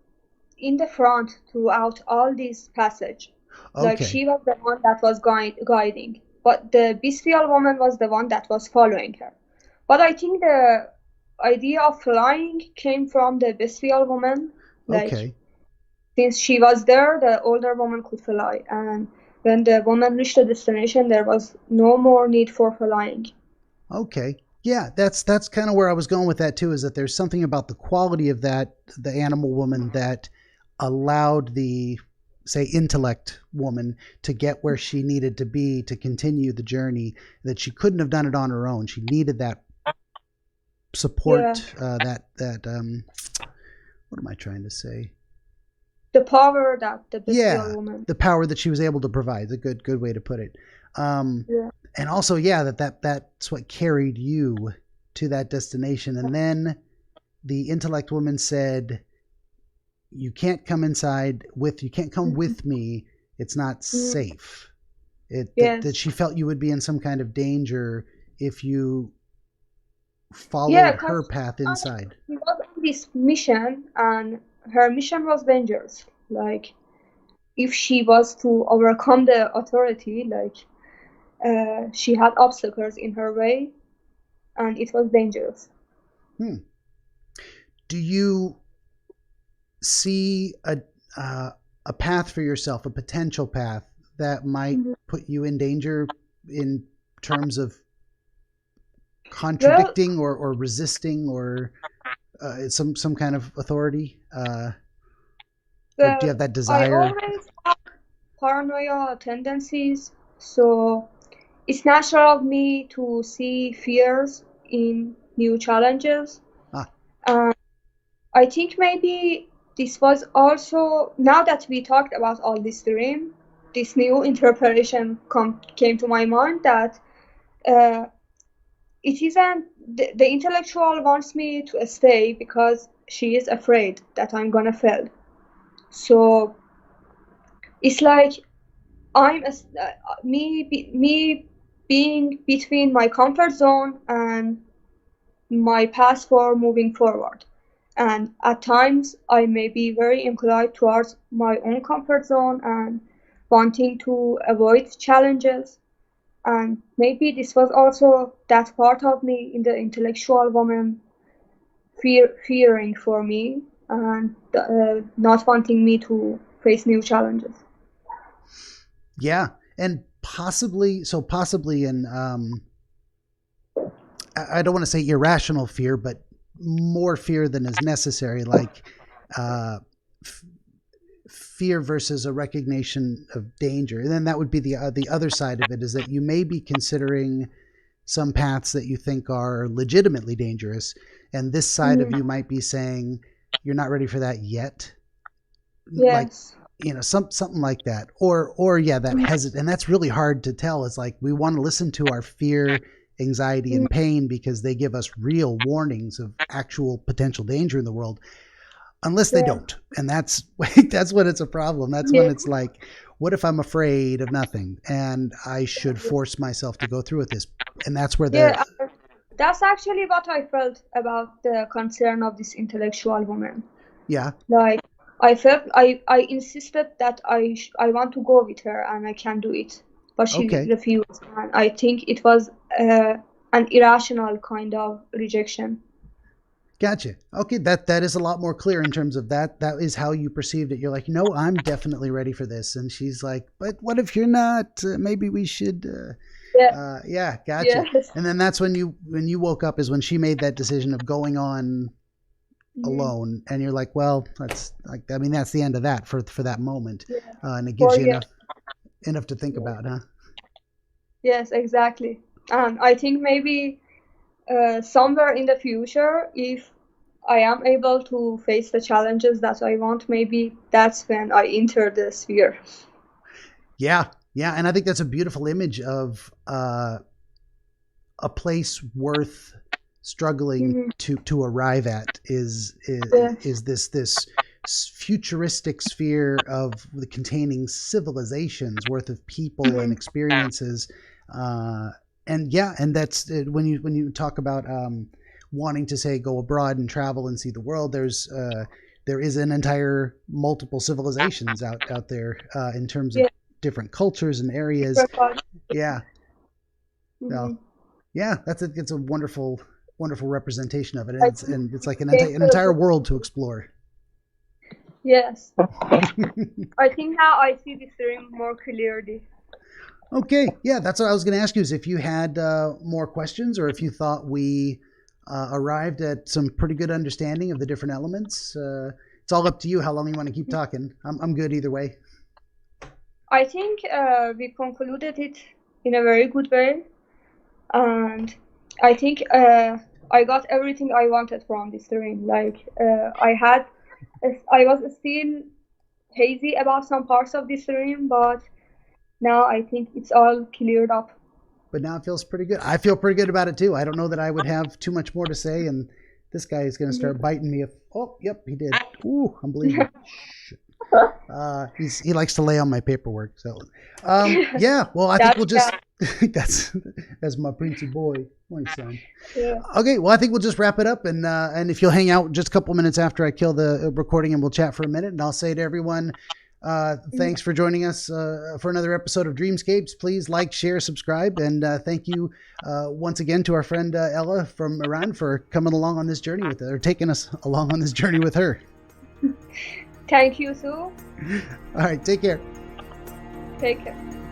in the front throughout all this passage. Okay. Like she was the one that was guiding, but the bestial woman was the one that was following her. But I think the idea of flying came from the bestial woman. Like, since she was there, the older woman could fly, and when the woman reached the destination, there was no more need for flying. Okay. Yeah, that's kind of where I was going with that too, is that there's something about the quality of the animal woman that allowed the, say, intellect woman to get where she needed to be to continue the journey, that she couldn't have done it on her own. She needed that support, what am I trying to say? The power that the bestial woman. The power that she was able to provide. A good way to put it. And also, that's what carried you to that destination. And then the intellect woman said, you can't come inside you can't come with me. It's not safe. That she felt you would be in some kind of danger if you followed her path inside. She was on this mission, and her mission was dangerous. Like, if she was to overcome the authority, like, she had obstacles in her way, and it was dangerous. Do you see a path for yourself, a potential path that might put you in danger in terms of contradicting or resisting or some kind of authority? Or do you have that desire? I always have paranoia tendencies, so it's natural of me to see fears in new challenges. I think maybe this was also, now that we talked about all this dream, this new interpretation came to my mind that it isn't, the intellectual wants me to stay because she is afraid that I'm gonna fail. So it's like me being between my comfort zone and my path for moving forward. And at times I may be very inclined towards my own comfort zone and wanting to avoid challenges. And maybe this was also that part of me in the intellectual woman fearing for me and not wanting me to face new challenges. Yeah, and possibly in I don't want to say irrational fear, but more fear than is necessary, like fear versus a recognition of danger. And then that would be the other side of it, is that you may be considering some paths that you think are legitimately dangerous, and this side of you might be saying you're not ready for that yet. Yes. Like, something like that, or that hesitant, and that's really hard to tell. It's like we want to listen to our fear, anxiety, and pain because they give us real warnings of actual potential danger in the world, unless they don't. And that's when it's a problem. That's when it's like, what if I'm afraid of nothing and I should force myself to go through with this? And that's where that's actually what I felt about the concern of this intellectual woman. Yeah. Like, I felt I insisted that I want to go with her and I can do it, but she refused. And I think it was an irrational kind of rejection. Gotcha. Okay, that is a lot more clear in terms of that. That is how you perceived it. You're like, no, I'm definitely ready for this. And she's like, but what if you're not? Maybe we should. Gotcha. Yes. And then that's when you woke up, is when she made that decision of going on alone, and you're like, well, that's the end of that for that moment, and it gives you enough to think about, huh? Yes, exactly. And I think maybe somewhere in the future, if I am able to face the challenges that I want, maybe that's when I enter the sphere. Yeah, yeah, and I think that's a beautiful image of a place worth struggling to arrive at is this futuristic sphere of containing civilizations worth of people and experiences, and that's when you talk about wanting to say go abroad and travel and see the world. There is an entire multiple civilizations out there in terms of different cultures and areas. Yeah. Well, yeah, it's a wonderful representation of it, and it's like an entire world to explore. Yes. I think now I see this dream more clearly. Okay, yeah, that's what I was going to ask you, is if you had more questions, or if you thought we arrived at some pretty good understanding of the different elements. It's all up to you how long you want to keep talking. I'm good either way. I think we concluded it in a very good way, and I think I got everything I wanted from this dream. Like I was still hazy about some parts of this dream, but now I think it's all cleared up. But now it feels pretty good. I feel pretty good about it too. I don't know that I would have too much more to say, and this guy is going to start biting me. Yep, he did. Ooh, unbelievable. He likes to lay on my paperwork. So, yeah. Well, I think we'll just that's my princey boy, my son. Yeah. Okay. Well, I think we'll just wrap it up, and if you'll hang out just a couple minutes after I kill the recording, and we'll chat for a minute, and I'll say to everyone, thanks for joining us for another episode of Dreamscapes. Please like, share, subscribe, and thank you once again to our friend Ella from Iran for coming along on this journey with her, or taking us along on this journey with her. Thank you, Sue. All right, take care. Take care.